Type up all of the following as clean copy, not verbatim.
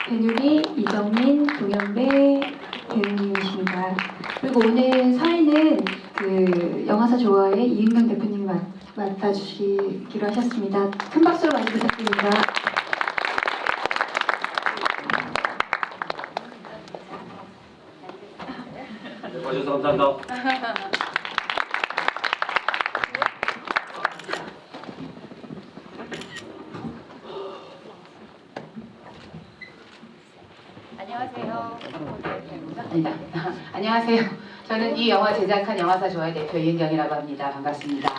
배누리, 이정민, 동현배 배우님이십니다. 그리고 오늘 사회는 그 영화사 좋아의 이은경 대표님이 맡아주시기로 하셨습니다. 큰 박수로 많이 부탁드립니다. 와주셔서 감사합니다. 안녕하세요. 안녕하세요. 저는 이 영화 제작한 영화사 좋아의 대표 이은경이라고 합니다. 반갑습니다.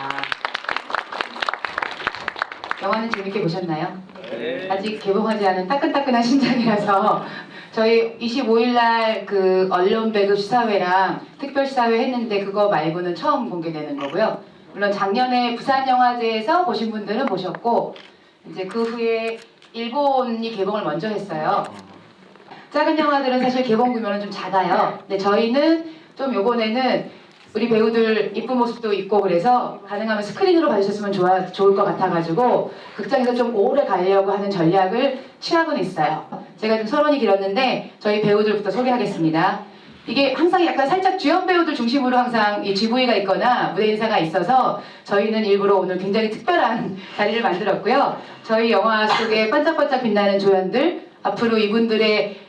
영화는 재밌게 보셨나요? 네. 아직 개봉하지 않은 따끈따끈한 심장이라서 저희 25일날 그 언론 배급 시사회랑 특별 시사회 했는데 그거 말고는 처음 공개되는 거고요. 물론 작년에 부산 영화제에서 보신 분들은 보셨고 이제 그 후에 일본이 개봉을 먼저 했어요. 작은 영화들은 사실 개봉 규모는 좀 작아요. 근데 저희는 좀 요번에는 우리 배우들 이쁜 모습도 있고 그래서 가능하면 스크린으로 봐주셨으면 좋을 것 같아가지고 극장에서 좀 오래 가려고 하는 전략을 취하고는 있어요. 제가 좀 서론이 길었는데 저희 배우들부터 소개하겠습니다. 이게 항상 약간 살짝 주연 배우들 중심으로 항상 이 GV가 있거나 무대 인사가 있어서 저희는 일부러 오늘 굉장히 특별한 자리를 만들었고요. 저희 영화 속에 반짝반짝 빛나는 조연들, 앞으로 이분들의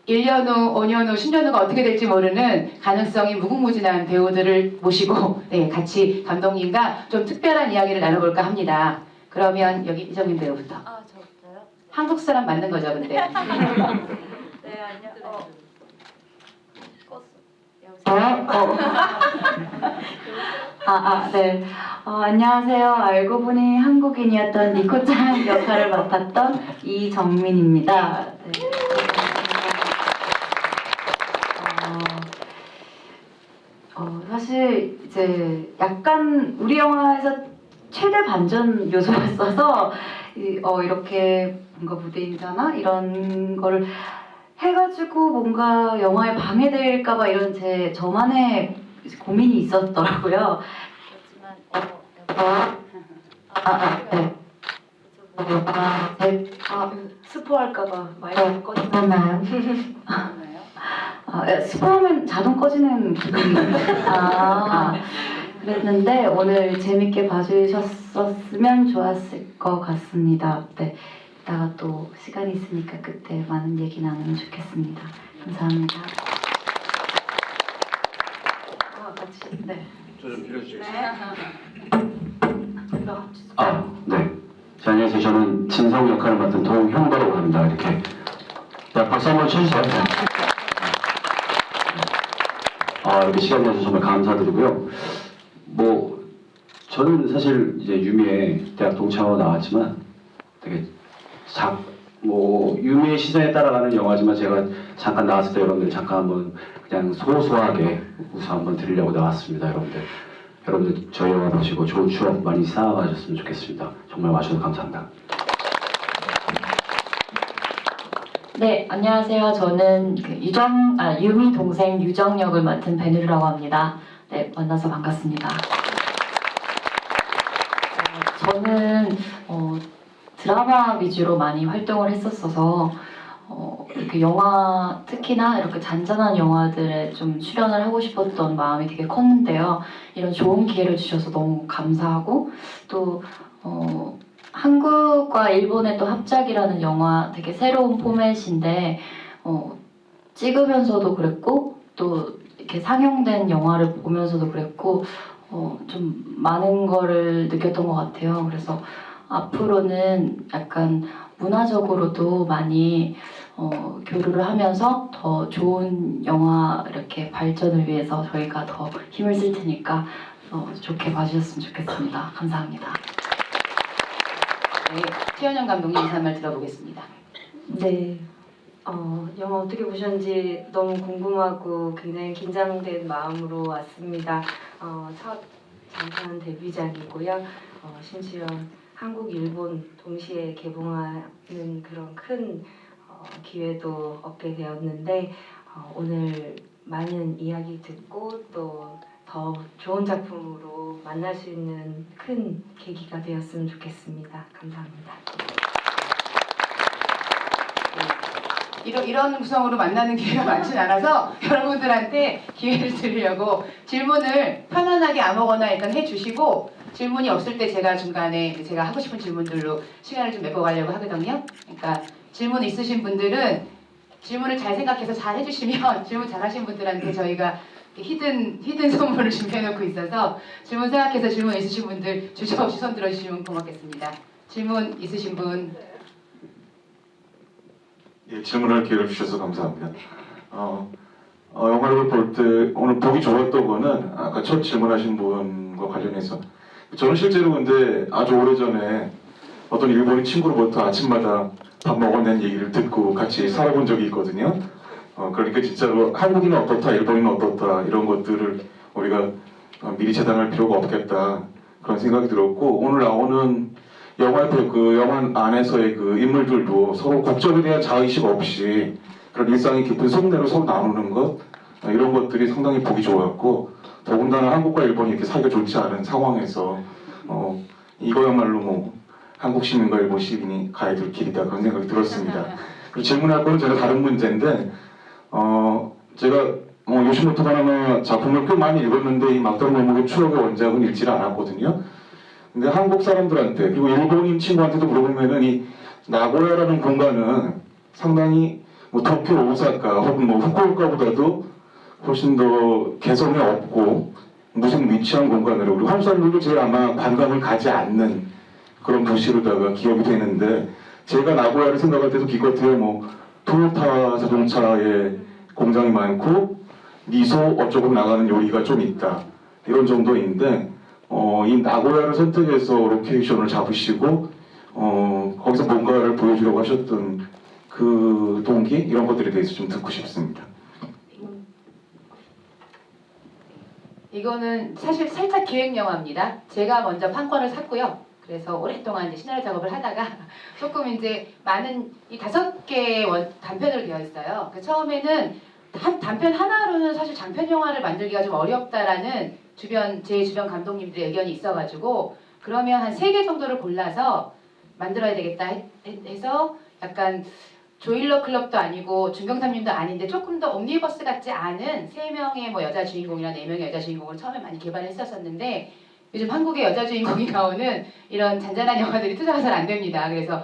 1년 후, 5년 후, 10년 후가 어떻게 될지 모르는 가능성이 무궁무진한 배우들을 모시고 같이 감독님과 좀 특별한 이야기를 나눠볼까 합니다. 그러면 여기 이정민 배우부터. 저부터요? 한국 사람 맞는 거죠, 근데? 네, 안녕. 껐어. 여보세요? 네. 안녕하세요. 알고 보니 한국인이었던 니코짱 역할을 맡았던 이정민입니다. 네. 사실 이제 약간 우리 영화에서 최대 반전 요소였어서 이렇게 뭔가 무대 인사나 이런 거를 해가지고 뭔가 영화에 방해될까봐 이런 저만의 고민이 있었더라고요. 그렇지만 네. 스포할까봐 마이크 꺼지나요? 스포하면 자동 꺼지는 기능이 그랬는데 오늘 재밌게 봐주셨으면 좋았을 것 같습니다. 네, 이따가 또 시간이 있으니까 그때 많은 얘기 나누면 좋겠습니다. 감사합니다. 네. 저 좀 빌려주시겠어요? 네. 자, 안녕하세요. 저는 진성 역할을 맡은 동형바라고 합니다. 이렇게. 자, 박수 한번 쳐주세요. 이렇게 시간 내주셔서 정말 감사드리고요. 저는 사실 이제 유미의 대학 동창으로 나왔지만 되게 유미의 시선에 따라가는 영화지만 제가 잠깐 나왔을 때 여러분들 잠깐 한번 그냥 소소하게 웃어 한번 드리려고 나왔습니다. 여러분들 저희 영화 보시고 좋은 추억 많이 쌓아가셨으면 좋겠습니다. 정말 와주셔서 감사합니다. 네, 안녕하세요. 저는 유미 동생 유정 역을 맡은 배누리라고 합니다. 네, 만나서 반갑습니다. 저는 드라마 위주로 많이 활동을 했었어서 이렇게 영화, 특히나 이렇게 잔잔한 영화들에 좀 출연을 하고 싶었던 마음이 되게 컸는데요. 이런 좋은 기회를 주셔서 너무 감사하고 또 한국과 일본의 또 합작이라는 영화 되게 새로운 포맷인데 찍으면서도 그랬고 또 이렇게 상영된 영화를 보면서도 그랬고 좀 많은 거를 느꼈던 것 같아요. 그래서 앞으로는 약간 문화적으로도 많이 교류를 하면서 더 좋은 영화 이렇게 발전을 위해서 저희가 더 힘을 쓸 테니까 좋게 봐주셨으면 좋겠습니다. 감사합니다. 네, 최현영 감독님 인사 한번 들어보겠습니다. 네, 영화 어떻게 보셨는지 너무 궁금하고 굉장히 긴장된 마음으로 왔습니다. 첫 장편 데뷔작이고요. 심지어 한국, 일본 동시에 개봉하는 그런 큰 기회도 얻게 되었는데 오늘 많은 이야기 듣고 또 더 좋은 작품으로 만날 수 있는 큰 계기가 되었으면 좋겠습니다. 감사합니다. 이런 구성으로 만나는 기회가 많진 않아서 여러분들한테 기회를 드리려고 질문을 편안하게 아무거나 일단 해주시고 질문이 없을 때 제가 중간에 제가 하고 싶은 질문들로 시간을 좀 메꿔가려고 하거든요. 그러니까 질문 있으신 분들은 질문을 잘 생각해서 잘 해주시면 질문 잘 하신 분들한테 저희가 히든 선물을 준비해놓고 있어서 질문 생각해서 질문 있으신 분들 주저없이 손 들어주시면 고맙겠습니다. 질문 있으신 분? 예, 질문할 기회를 주셔서 감사합니다. 영화를 볼 때 오늘 보기 좋았던 거는 아까 첫 질문하신 분과 관련해서 저는 실제로 근데 아주 오래전에 어떤 일본인 친구로부터 아침마다 밥 먹어낸 얘기를 듣고 같이 살아본 적이 있거든요. 그러니까 진짜로 한국인은 어떻다, 일본인은 어떻다 이런 것들을 우리가 미리 재단할 필요가 없겠다 그런 생각이 들었고 오늘 나오는 그 영화 안에서의 그 인물들도 서로 국적에 대한 자의식 없이 그런 일상의 깊은 속내를 서로 나누는 것 이런 것들이 상당히 보기 좋았고 더군다나 한국과 일본이 이렇게 사이가 좋지 않은 상황에서 이거야말로 뭐 한국 시민과 일본 시민이 가야 될 길이다 그런 생각이 들었습니다. 그리고 질문할 거는 제가 다른 문제인데 제가 요시모토 바나나 작품을 꽤 많이 읽었는데 이 막다른 골목의 추억의 원작은 읽지를 않았거든요. 근데 한국 사람들한테 그리고 일본인 친구한테도 물어보면은 이 나고야라는 공간은 상당히 뭐 도쿄, 오사카 혹은 뭐 후쿠오카보다도 훨씬 더 개성이 없고 무슨 위치한 공간으로 그리고 한국 사람들도 제일 아마 관광을 가지 않는 그런 도시로다가 기억이 되는데 제가 나고야를 생각할 때도 기껏해야 뭐 토요타 자동차의 공장이 많고 미소 어쩌고 나가는 요리가 좀 있다 이런 정도인데 이 나고야를 선택해서 로케이션을 잡으시고 거기서 뭔가를 보여주려고 하셨던 그 동기 이런 것들에 대해서 좀 듣고 싶습니다. 이거는 사실 살짝 기획 영화입니다. 제가 먼저 판권을 샀고요. 그래서 오랫동안 이제 시나리오 작업을 하다가 조금 이제 많은 이 5개의 단편으로 되어 있어요. 그 처음에는 단편 하나로는 사실 장편 영화를 만들기가 좀 어렵다라는 제 주변 감독님들의 의견이 있어가지고 그러면 한 3개 정도를 골라서 만들어야 되겠다 해서 약간 조일러 클럽도 아니고 중경삼림도 아닌데 조금 더 옴니버스 같지 않은 3명의 뭐 여자 주인공이나 4명의 여자 주인공을 처음에 많이 개발했었었는데 요즘 한국의 여자 주인공이 나오는 이런 잔잔한 영화들이 투자가 잘 안 됩니다. 그래서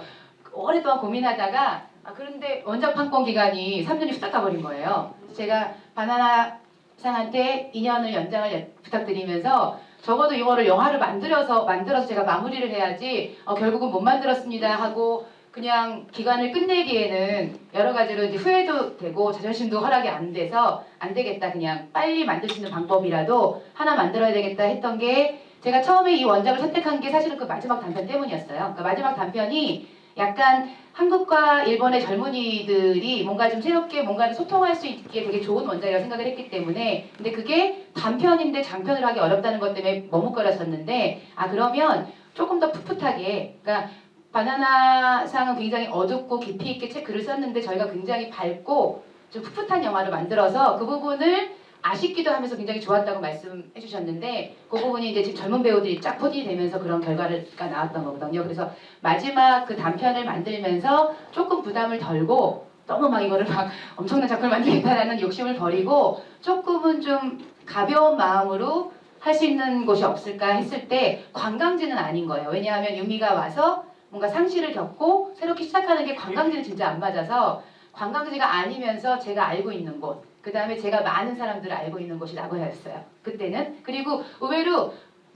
오랫동안 고민하다가 그런데 원작 판권 기간이 3년이 후딱 가버린 거예요. 제가 바나나상한테 2년을 연장을 부탁드리면서 적어도 이거를 영화를 만들어서 제가 마무리를 해야지 결국은 못 만들었습니다 하고 그냥 기간을 끝내기에는 여러 가지로 이제 후회도 되고 자존심도 허락이 안 돼서 안 되겠다 그냥 빨리 만들 수 있는 방법이라도 하나 만들어야 되겠다 했던 게 제가 처음에 이 원작을 선택한 게 사실은 그 마지막 단편 때문이었어요. 그러니까 마지막 단편이 약간 한국과 일본의 젊은이들이 뭔가 좀 새롭게 뭔가를 소통할 수 있게 되게 좋은 원작이라고 생각을 했기 때문에 근데 그게 단편인데 장편을 하기 어렵다는 것 때문에 머뭇거렸었는데 그러면 조금 더 풋풋하게 그러니까 바나나상은 굉장히 어둡고 깊이 있게 글을 썼는데 저희가 굉장히 밝고 좀 풋풋한 영화를 만들어서 그 부분을 아쉽기도 하면서 굉장히 좋았다고 말씀해 주셨는데 그 부분이 이제 지금 젊은 배우들이 쫙 포진이 되면서 그런 결과가 나왔던 거거든요. 그래서 마지막 그 단편을 만들면서 조금 부담을 덜고 너무 막 이거를 막 엄청난 작품을 만들겠다라는 욕심을 버리고 조금은 좀 가벼운 마음으로 할 수 있는 곳이 없을까 했을 때 관광지는 아닌 거예요. 왜냐하면 유미가 와서 뭔가 상실을 겪고 새롭게 시작하는 게 관광지는 진짜 안 맞아서 관광지가 아니면서 제가 알고 있는 곳 그 다음에 제가 많은 사람들을 알고 있는 곳이 나고야였어요. 그때는. 그리고 의외로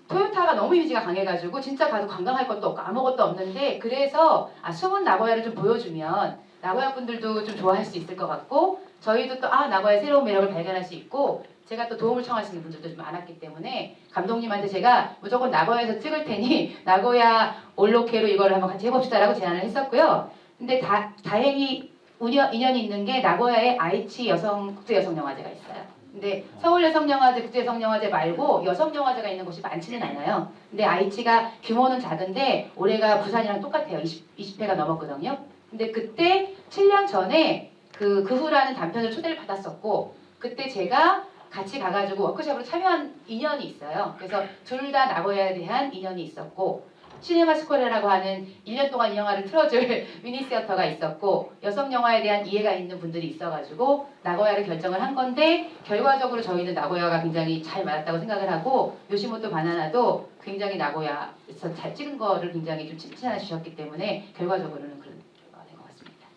토요타가 너무 이미지가 강해가지고 진짜 가서 관광할 것도 없고 아무것도 없는데 그래서 숨은 나고야를 좀 보여주면 나고야 분들도 좀 좋아할 수 있을 것 같고 저희도 또 나고야의 새로운 매력을 발견할 수 있고 제가 또 도움을 청할 수 있는 분들도 좀 많았기 때문에 감독님한테 제가 무조건 나고야에서 찍을 테니 나고야 올로케로 이걸 한번 같이 해봅시다라고 제안을 했었고요. 근데 다행히 인연이 있는 게 나고야에 아이치 국제여성영화제가 있어요. 근데 서울여성영화제, 국제여성영화제 말고 여성영화제가 있는 곳이 많지는 않아요. 근데 아이치가 규모는 작은데 올해가 부산이랑 똑같아요. 20회가 넘었거든요. 근데 그때 7년 전에 그 후라는 단편을 초대를 받았었고 그때 제가 같이 가가지고 워크숍으로 참여한 인연이 있어요. 그래서 둘 다 나고야에 대한 인연이 있었고 시네마 스코레라고 하는 1년 동안 이 영화를 틀어줄 미니시어터가 있었고 여성 영화에 대한 이해가 있는 분들이 있어가지고 나고야를 결정을 한 건데 결과적으로 저희는 나고야가 굉장히 잘 맞았다고 생각을 하고 요시모토 바나나도 굉장히 나고야에서 잘 찍은 거를 굉장히 좀 칭찬해 주셨기 때문에 결과적으로는 그런 결과가 된 것 같습니다.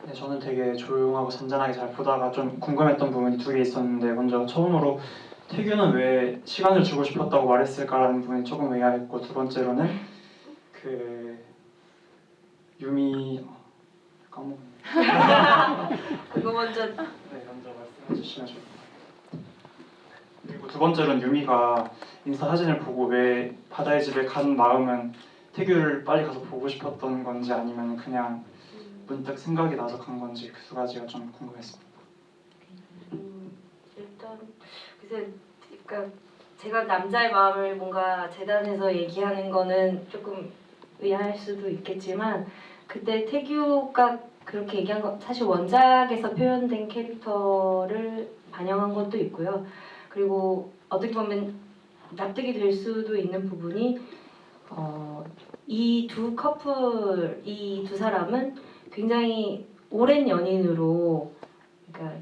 네, 저는 되게 조용하고 잔잔하게 잘 보다가 좀 궁금했던 부분이 두 개 있었는데 먼저 처음으로 태규는 왜 시간을 주고 싶었다고 말했을까라는 부분이 조금 의아했고 두 번째로는 그 유미 까먹었네. 그거 먼저 네, 먼저 말씀해 주시면 좋을 것 같아요. 그리고 두 번째로는 유미가 인스타 사진을 보고 왜 바다의 집에 간 마음은 태규를 빨리 가서 보고 싶었던 건지 아니면 그냥 문득 생각이 나서 간 건지 그 두 가지가 좀 궁금했습니다. 일단 글쎄 그러니까 제가 남자의 마음을 뭔가 재단에서 얘기하는 거는 조금 의아할 수도 있겠지만 그때 태규가 그렇게 얘기한 건 사실 원작에서 표현된 캐릭터를 반영한 것도 있고요. 그리고 어떻게 보면 납득이 될 수도 있는 부분이 이 두 커플, 이 두 사람은 굉장히 오랜 연인으로 그러니까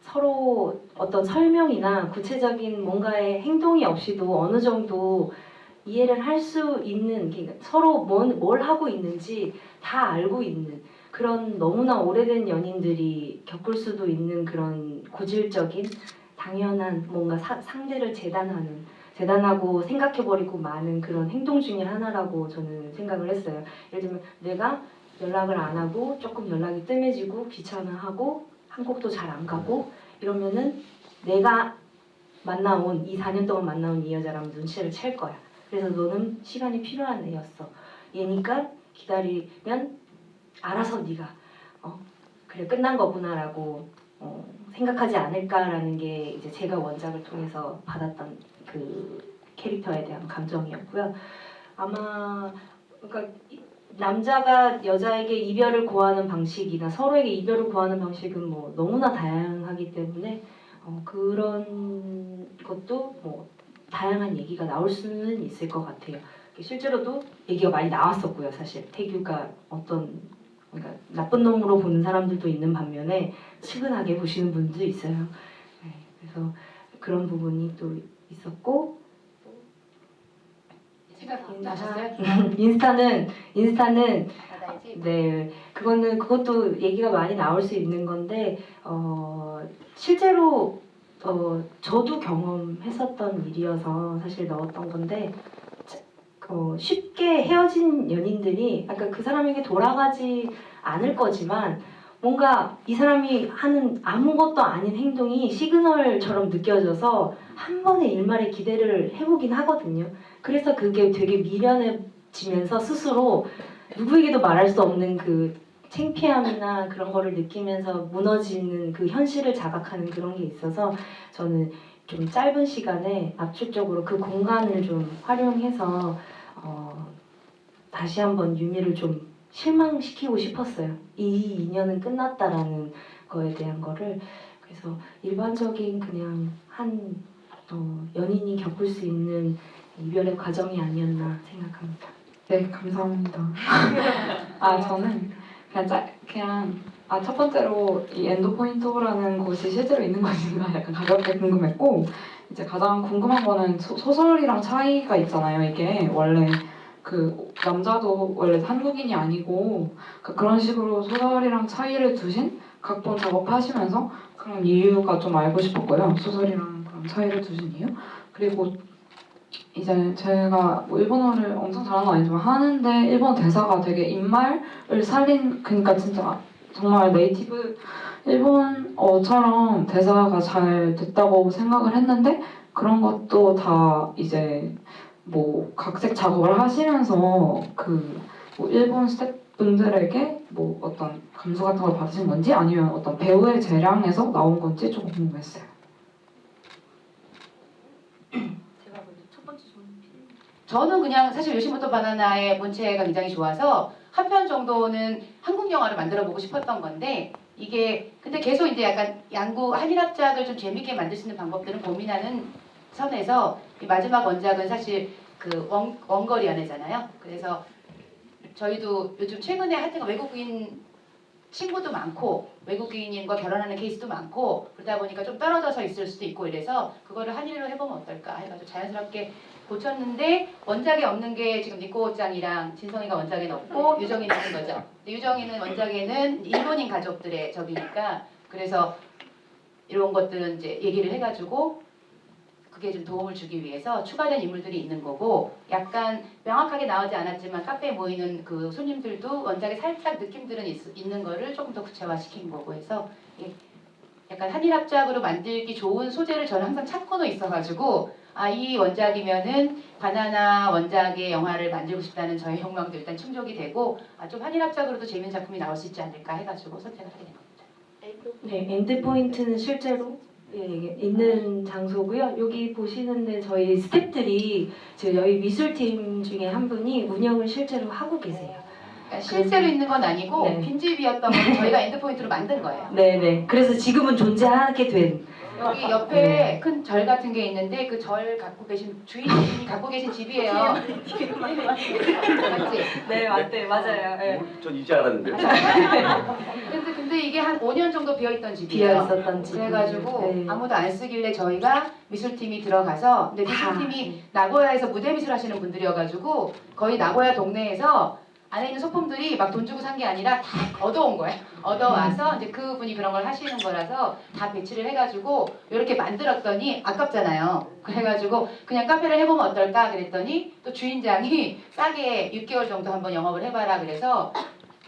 서로 어떤 설명이나 구체적인 뭔가의 행동이 없이도 어느 정도 이해를 할 수 있는 그러니까 서로 뭘 하고 있는지 다 알고 있는 그런 너무나 오래된 연인들이 겪을 수도 있는 그런 고질적인 당연한 뭔가 상대를 재단하고 생각해버리고 마는 그런 행동 중에 하나라고 저는 생각을 했어요. 예를 들면 내가 연락을 안 하고 조금 연락이 뜸해지고 귀찮아하고 한국도 잘 안 가고 이러면은 내가 만나온 이 4년 동안 만나온 이 여자랑 눈치를 챌 거야. 그래서 너는 시간이 필요한 애였어. 얘니까 기다리면 알아서 네가 그래 끝난 거구나라고 생각하지 않을까라는 게 이제 제가 원작을 통해서 받았던 그 캐릭터에 대한 감정이었고요. 아마 그러니까 남자가 여자에게 이별을 고하는 방식이나 서로에게 이별을 고하는 방식은 뭐 너무나 다양하기 때문에 그런 것도 뭐 다양한 얘기가 나올 수는 있을 것 같아요. 실제로도 얘기가 많이 나왔었고요. 사실 태규가 그러니까 나쁜 놈으로 보는 사람들도 있는 반면에 측은하게 보시는 분도 있어요. 네, 그래서 그런 부분이 또 있었고 생각 나셨어요? 인스타는 바다의 집? 네 그것도 얘기가 많이 나올 수 있는 건데 실제로 저도 경험했었던 일이어서 사실 넣었던 건데 쉽게 헤어진 연인들이 아까 그 사람에게 돌아가지 않을 거지만 뭔가 이 사람이 하는 아무것도 아닌 행동이 시그널처럼 느껴져서 한 번의 일말의 기대를 해보긴 하거든요. 그래서 그게 되게 미련해지면서 스스로 누구에게도 말할 수 없는 그 창피함이나 그런 거를 느끼면서 무너지는 그 현실을 자각하는 그런 게 있어서 저는 좀 짧은 시간에 압축적으로 그 공간을 좀 활용해서 다시 한번 유미를 좀 실망시키고 싶었어요. 이 인연은 끝났다라는 거에 대한 거를 그래서 일반적인 그냥 한 연인이 겪을 수 있는 이별의 과정이 아니었나 생각합니다. 네, 감사합니다. 저는 그냥 첫 번째로 이 엔드 포인트 오라는 곳이 실제로 있는 것인가 약간 가볍게 궁금했고 이제 가장 궁금한 거는 소설이랑 차이가 있잖아요. 이게 원래 그 남자도 원래 한국인이 아니고 그런 식으로 소설이랑 차이를 두신 각본 작업하시면서 그런 이유가 좀 알고 싶었고요. 소설이랑 그런 차이를 두신 이유. 그리고 이제 제가 뭐 일본어를 엄청 잘하는 건 아니지만 하는데 일본 대사가 되게 입말을 살린 그러니까 진짜 정말 네이티브 일본어처럼 대사가 잘 됐다고 생각을 했는데 그런 것도 다 이제 뭐 각색 작업을 하시면서 뭐 일본 스태프분들에게 뭐 어떤 감수 같은 걸 받으신 건지 아니면 어떤 배우의 재량에서 나온 건지 좀 궁금했어요. 제가 먼저 첫 번째 저는 그냥 사실 요시모토 바나나의 본체가 굉장히 좋아서 한 편 정도는 한국 영화를 만들어 보고 싶었던 건데 이게 근데 계속 이제 약간 양구 한일합작을 좀 재밌게 만들 수 있는 방법들은 고민하는 선에서 이 마지막 원작은 사실 그 원거리 연애잖아요. 그래서 저희도 요즘 최근에 하여튼 외국인 친구도 많고 외국인과 결혼하는 케이스도 많고 그러다 보니까 좀 떨어져서 있을 수도 있고 이래서 그거를 한일로 해보면 어떨까 해가지고 자연스럽게 고쳤는데 원작에 없는 게 지금 니코짱이랑 진성이가 원작에 넣고 유정이는 있는 거죠. 근데 유정이는 원작에는 일본인 가족들의 적이니까 그래서 이런 것들은 이제 얘기를 해가지고 그게 좀 도움을 주기 위해서 추가된 인물들이 있는 거고 약간 명확하게 나오지 않았지만 카페에 모이는 그 손님들도 원작에 살짝 느낌들은 있는 거를 조금 더 구체화시킨 거고 해서 약간 한일합작으로 만들기 좋은 소재를 저는 항상 찾고는 있어가지고 아 이 원작이면은 바나나 원작의 영화를 만들고 싶다는 저의 욕망도 일단 충족이 되고 아 좀 한일합작으로도 재밌는 작품이 나올 수 있지 않을까 해가지고 선택을 하게 된 겁니다. 네, 엔드포인트는 실제로 있는 장소고요. 여기 보시는데 저희 스태프들이 지금 여기 미술팀 중에 한 분이 운영을 실제로 하고 계세요. 그러니까 실제로 있는 건 아니고 네. 빈집이었던 걸 저희가 엔드포인트로 만든 거예요. 네네. 그래서 지금은 존재하게 된. 여기 옆에 큰 절 같은 게 있는데 그 절 갖고 계신 주인이 갖고 계신 집이에요. 맞지? 네, 맞아요. 네. 전 이제 알았는데. 근데 이게 한 5년 정도 비어있던 집이에요. 비어 있었던 집. 그래가지고 네. 아무도 안 쓰길래 저희가 미술팀이 들어가서 근데 미술팀이 나고야에서 무대 미술 하시는 분들이어가지고 거의 나고야 동네에서 안에 있는 소품들이 막 돈 주고 산 게 아니라 다 얻어온 거예요. 얻어와서 이제 그분이 그런 걸 하시는 거라서 다 배치를 해가지고 이렇게 만들었더니 아깝잖아요. 그래가지고 그냥 카페를 해보면 어떨까 그랬더니 또 주인장이 싸게 6개월 정도 한번 영업을 해봐라 그래서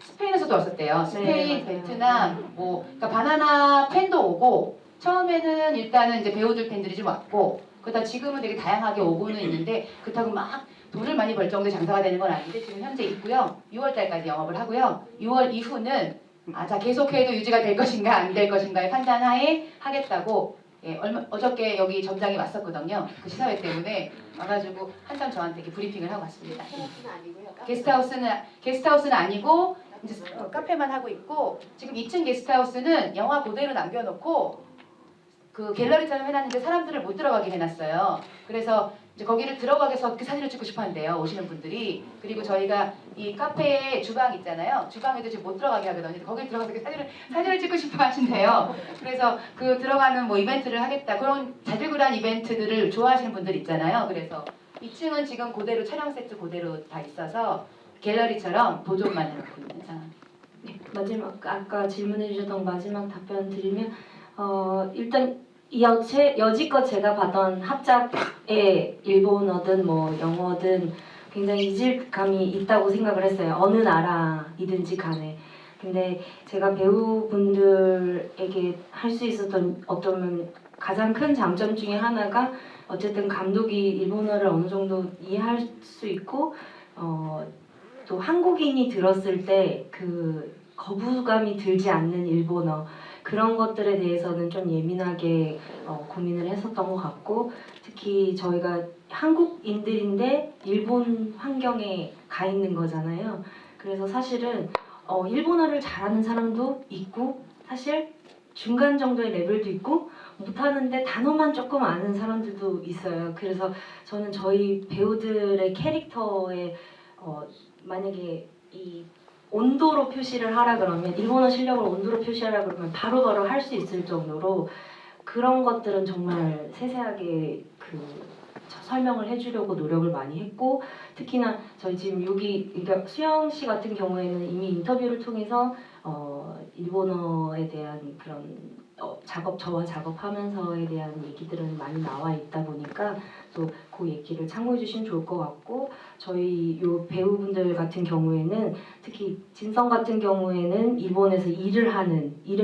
스페인에서도 왔었대요. 스페인, 맞아요. 베트남, 뭐 그러니까 바나나 팬도 오고 처음에는 일단은 이제 배우들 팬들이 좀 왔고 그러다 지금은 되게 다양하게 오고는 있는데 그렇다고 막 돈을 많이 벌 정도의 장사가 되는 건 아닌데 지금 현재 있고요. 6월달까지 영업을 하고요. 6월 이후는 자 계속해도 유지가 될 것인가 안 될 것인가의 판단하에 하겠다고 어저께 여기 점장이 왔었거든요. 그 시사회 때문에 와가지고 한참 저한테 이렇게 브리핑을 하고 왔습니다. 게스트하우스는 아니고 이제 카페만 하고 있고 지금 2층 게스트하우스는 영화 그대로 남겨놓고 그 갤러리처럼 해놨는데 사람들을 못 들어가게 해놨어요. 그래서 이제 거기를 들어가서 그 사진을 찍고 싶어 한대요. 오시는 분들이. 그리고 저희가 이 카페에 주방 있잖아요. 주방에도 지금 못 들어가게 하거든요. 거기 들어가서 사진을 찍고 싶어 하신대요. 그래서 그 들어가는 뭐 이벤트를 하겠다. 그런 자질구레한 이벤트들을 좋아하시는 분들 있잖아요. 그래서 2층은 지금 그대로 촬영 세트 그대로 다 있어서 갤러리처럼 보존만 해놓고 있는 상황. 네, 마지막 아까 질문해 주셨던 마지막 답변 드리면 일단 여지껏 제가 봤던 합작의 일본어든 뭐 영어든 굉장히 이질감이 있다고 생각을 했어요. 어느 나라이든지 간에. 근데 제가 배우분들에게 할 수 있었던 어쩌면 가장 큰 장점 중에 하나가 어쨌든 감독이 일본어를 어느 정도 이해할 수 있고 또 한국인이 들었을 때 그 거부감이 들지 않는 일본어 그런 것들에 대해서는 좀 예민하게 고민을 했었던 것 같고 특히 저희가 한국인들인데 일본 환경에 가 있는 거잖아요. 그래서 사실은 일본어를 잘하는 사람도 있고 사실 중간 정도의 레벨도 있고 못하는데 단어만 조금 아는 사람들도 있어요. 그래서 저는 저희 배우들의 캐릭터에 만약에 이 온도로 표시를 하라 그러면 일본어 실력을 온도로 표시하라 그러면 바로바로 할 수 있을 정도로 그런 것들은 정말 세세하게 설명을 해주려고 노력을 많이 했고 특히나 저희 지금 여기 그러니까 수영 씨 같은 경우에는 이미 인터뷰를 통해서 일본어에 대한 그런 저와 작업하면서에 대한 얘기들은 많이 나와 있다 보니까 또 그 얘기를 참고해 주시면 좋을 것 같고 저희 요 배우분들 같은 경우에는 특히 진성 같은 경우에는 일본에서 일을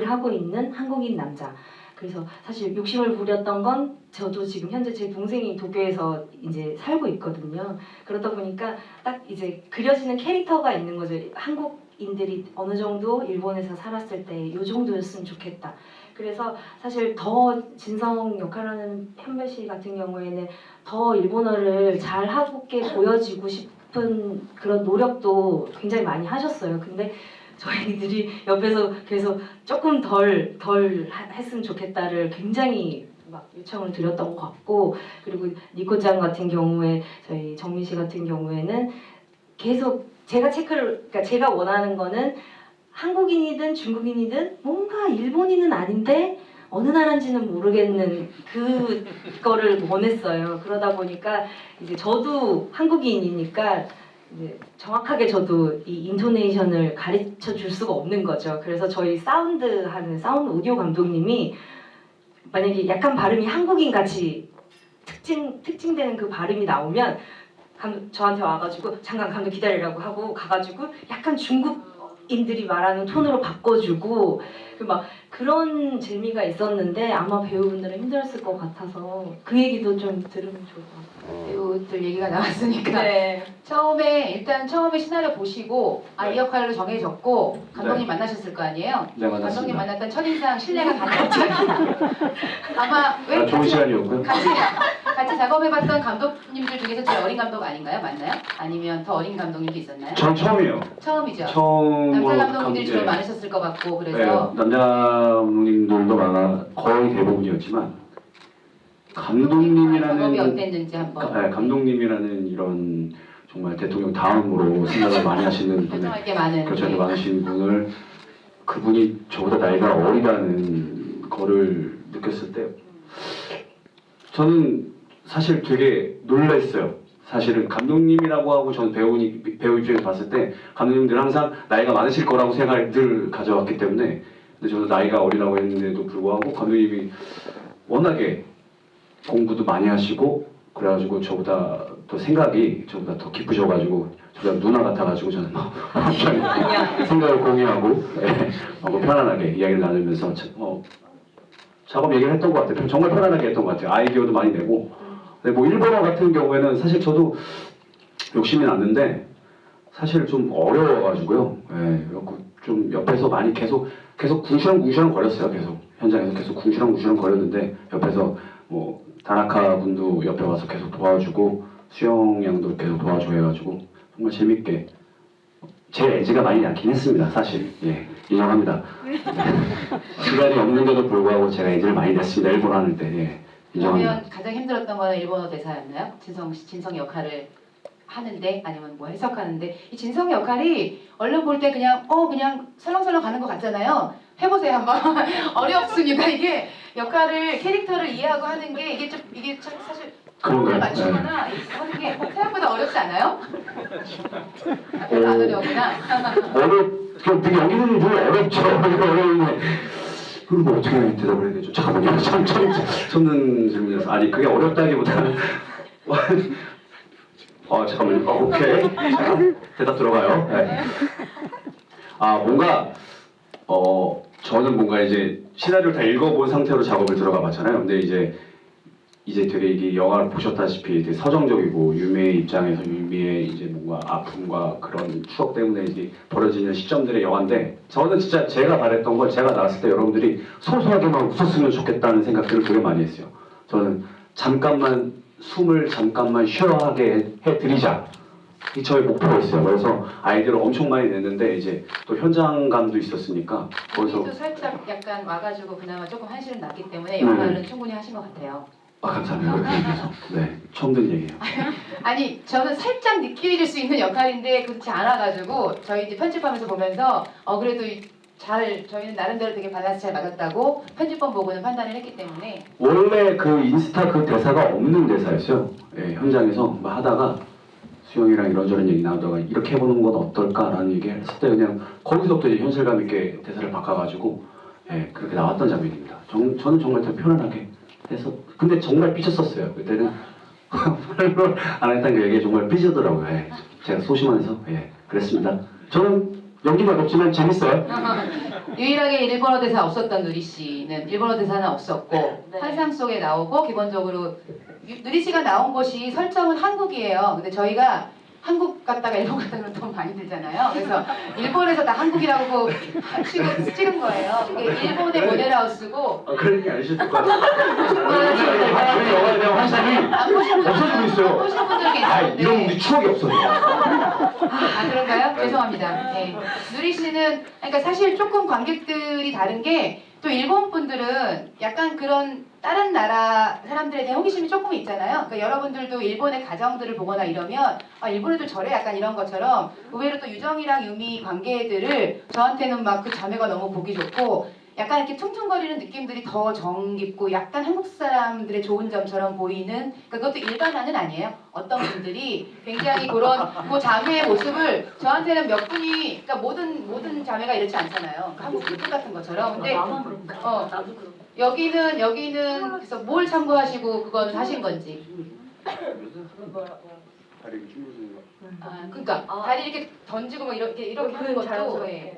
하고 있는 한국인 남자 그래서 사실 욕심을 부렸던 건 저도 지금 현재 제 동생이 도쿄에서 이제 살고 있거든요. 그러다 보니까 딱 이제 그려지는 캐릭터가 있는 거죠. 한국인들이 어느 정도 일본에서 살았을 때 이 정도였으면 좋겠다. 그래서 사실 더 진성 역할하는 현배 씨 같은 경우에는 더 일본어를 잘하게 보여지고 싶은 그런 노력도 굉장히 많이 하셨어요. 근데 저희들이 옆에서 계속 조금 덜 했으면 좋겠다를 굉장히 막 요청을 드렸던 것 같고, 그리고 니코짱 같은 경우에 저희 정민 씨 같은 경우에는 계속 제가 그러니까 제가 원하는 거는 한국인이든 중국인이든 뭔가 일본인은 아닌데 어느 나라인지는 모르겠는 그거를 원했어요. 그러다 보니까 이제 저도 한국인이니까 이제 정확하게 저도 이 인토네이션을 가르쳐 줄 수가 없는 거죠. 그래서 저희 사운드 오디오 감독님이 만약에 약간 발음이 한국인 같이 특징되는 그 발음이 나오면 저한테 와가지고 잠깐 감독 기다리라고 하고 가가지고 약간 중국인들이 말하는 톤으로 바꿔주고 막 그런 재미가 있었는데 아마 배우분들은 힘들었을 것 같아서 그 얘기도 좀 들으면 좋을 것 같아요. 배우들 얘기가 나왔으니까 네. 처음에 시나리오 보시고 이 역할로 정해졌고 감독님 만나셨을 거 아니에요? 네, 감독님 만났습니다. 만났던 첫인상 신뢰가 가능했죠. 아마 왜 좋은 시간이었고요. 같이 작업해봤던 감독님들 중에서 제일 어린 감독 아닌가요? 맞나요? 아니면 더 어린 감독님도 있었나요? 전 처음이에요. 처음이죠. 처음으로 남자 감독님들이 좀 네. 많으셨을 것 같고 네, 그래서 남자 감독님들도 많아 거의 대부분이었지만 감독님이라는 작업이 어땠는지 한번. 네, 감독님이라는 이런 정말 대통령 다음으로 생각을 많이 하시는 분을 결정할 게 많은. 결정이 많으신 분을 그분이 저보다 나이가 어리다는 거를 느꼈을 때 저는 사실 되게 놀랐어요. 사실은 감독님이라고 하고 전 배우 입장에서 봤을 때 감독님들은 항상 나이가 많으실 거라고 생각을 늘 가져왔기 때문에 근데 저도 나이가 어리다고 했는데도 불구하고 감독님이 워낙에 공부도 많이 하시고 그래가지고 저보다 더 생각이 저보다 더 깊으셔가지고 저보다 누나 같아가지고 저는 막 생각을 공유하고 하고 편안하게 이야기를 나누면서 작업 얘기를 했던 것 같아요. 정말 편안하게 했던 것 같아요. 아이디어도 많이 내고 근데 뭐 일본어 같은 경우에는 사실 저도 욕심이 났는데 사실 좀 어려워가지고요. 그래갖고 좀 옆에서 많이 계속 궁시렁궁시렁 거렸어요. 계속 현장에서 계속 궁시렁궁시렁 거렸는데 옆에서 뭐 다나카 분도 옆에 와서 계속 도와주고 수영 양도 계속 도와주고 해가지고 정말 재밌게 제 에지가 많이 약긴 했습니다. 사실 인정합니다. 시간이 없는데도 불구하고 제가 에지를 많이 냈습니다. 일본어 하는 때 인정합니다. 그러면 가장 힘들었던 거는 일본어 대사였나요? 진성 역할을 하는데 아니면 뭐 해석하는데 이 진성 역할이 얼른 볼 때 그냥 설렁설렁 가는 것 같잖아요. 해보세요 한번. 어렵습니다. 이게 역할을 캐릭터를 이해하고 하는 게 이게 참 사실 톤을 맞추거나 하는 게 생각보다 어렵지 않아요? 별로 안 어려우구나. 되게 연기는 별로 어렵죠. 어려운데 그걸 뭐 어떻게 대답을 해야 되죠? 잠깐만요. 쳤는 질문이라서 아니 그게 어렵다기보다는 잠깐만요. 오케이. 자, 대답 들어가요. 네. 뭔가 저는 뭔가 이제 시나리오를 다 읽어본 상태로 작업을 들어가 봤잖아요. 근데 이제 되게 이게 영화를 보셨다시피 되게 서정적이고 유미의 입장에서 유미의 이제 뭔가 아픔과 그런 추억 때문에 이제 벌어지는 시점들의 영화인데 저는 진짜 제가 바랬던 건 제가 나왔을 때 여러분들이 소소하게만 웃었으면 좋겠다는 생각들을 되게 많이 했어요. 저는 숨을 잠깐만 쉬어하게 해드리자. 이 저의 목표가 있어요. 그래서 아이디어를 엄청 많이 냈는데 이제 또 현장감도 있었으니까 거기서 살짝 약간 와가지고 그나마 조금 한시름 났기 때문에 역할은 충분히 하신 것 같아요. 감사합니다. 그렇게 얘기해서. 네, 처음 듣는 얘기예요. 아니 저는 살짝 느낄 수 있는 역할인데 그렇지 않아가지고 저희 이제 편집하면서 보면서 그래도 저희는 나름대로 되게 밸런스 잘 맞았다고 편집본 보고는 판단을 했기 때문에 원래 그 인스타 그 대사가 없는 대사였어요. 현장에서 막 하다가 수영이랑 이런저런 얘기 나오다가 이렇게 해보는 건 어떨까라는 얘기를 했을 때 그냥 거기서부터 이제 현실감 있게 대사를 바꿔가지고 그렇게 나왔던 장면입니다. 저는 정말 되게 편안하게 해서 근데 정말 삐졌었어요. 그때는 말로 안 했던 그 얘기 정말 삐지더라고요. 제가 소심해서 그랬습니다. 저는 연기가 없지만 재밌어요. 유일하게 일본어 대사 없었던 누리 씨는 일본어 대사는 없었고 네. 환상 속에 나오고 기본적으로 누리 씨가 나온 곳이 설정은 한국이에요. 근데 저희가 한국 갔다가 일본 갔다가 돈 많이 들잖아요. 그래서 일본에서 다 한국이라고 찍은 거예요. 이게 일본의 모델하우스고 그런 얘기 아니실 것 같아요. 저희 영화에 대한 환상이 안 보신 분 없어지고 있어요. 안 보신 분들 이런 계시는데 우리 추억이 없어요. 아 그런가요? 죄송합니다. 네. 누리 씨는 그러니까 사실 조금 관객들이 다른 게 또 일본 분들은 약간 그런 다른 나라 사람들에 대한 호기심이 조금 있잖아요. 그러니까 여러분들도 일본의 가정들을 보거나 이러면 아 일본 애들 저래 약간 이런 것처럼 의외로 또 유정이랑 유미 관계들을 저한테는 막 그 자매가 너무 보기 좋고 약간 이렇게 퉁퉁거리는 느낌들이 더 정 깊고 약간 한국 사람들의 좋은 점처럼 보이는 그러니까 그것도 일반화는 아니에요. 어떤 분들이 굉장히 그런 그 자매의 모습을 저한테는 몇 분이 그러니까 모든 자매가 이렇지 않잖아요. 그러니까 한국 불빛 같은 것처럼. 근데 나만 그런가? 나도 그런. 여기는 그래서 뭘 참고하시고 그건 하신 건지. 그러니까 다리 이렇게 던지고 막 이렇게 하는 것도 예.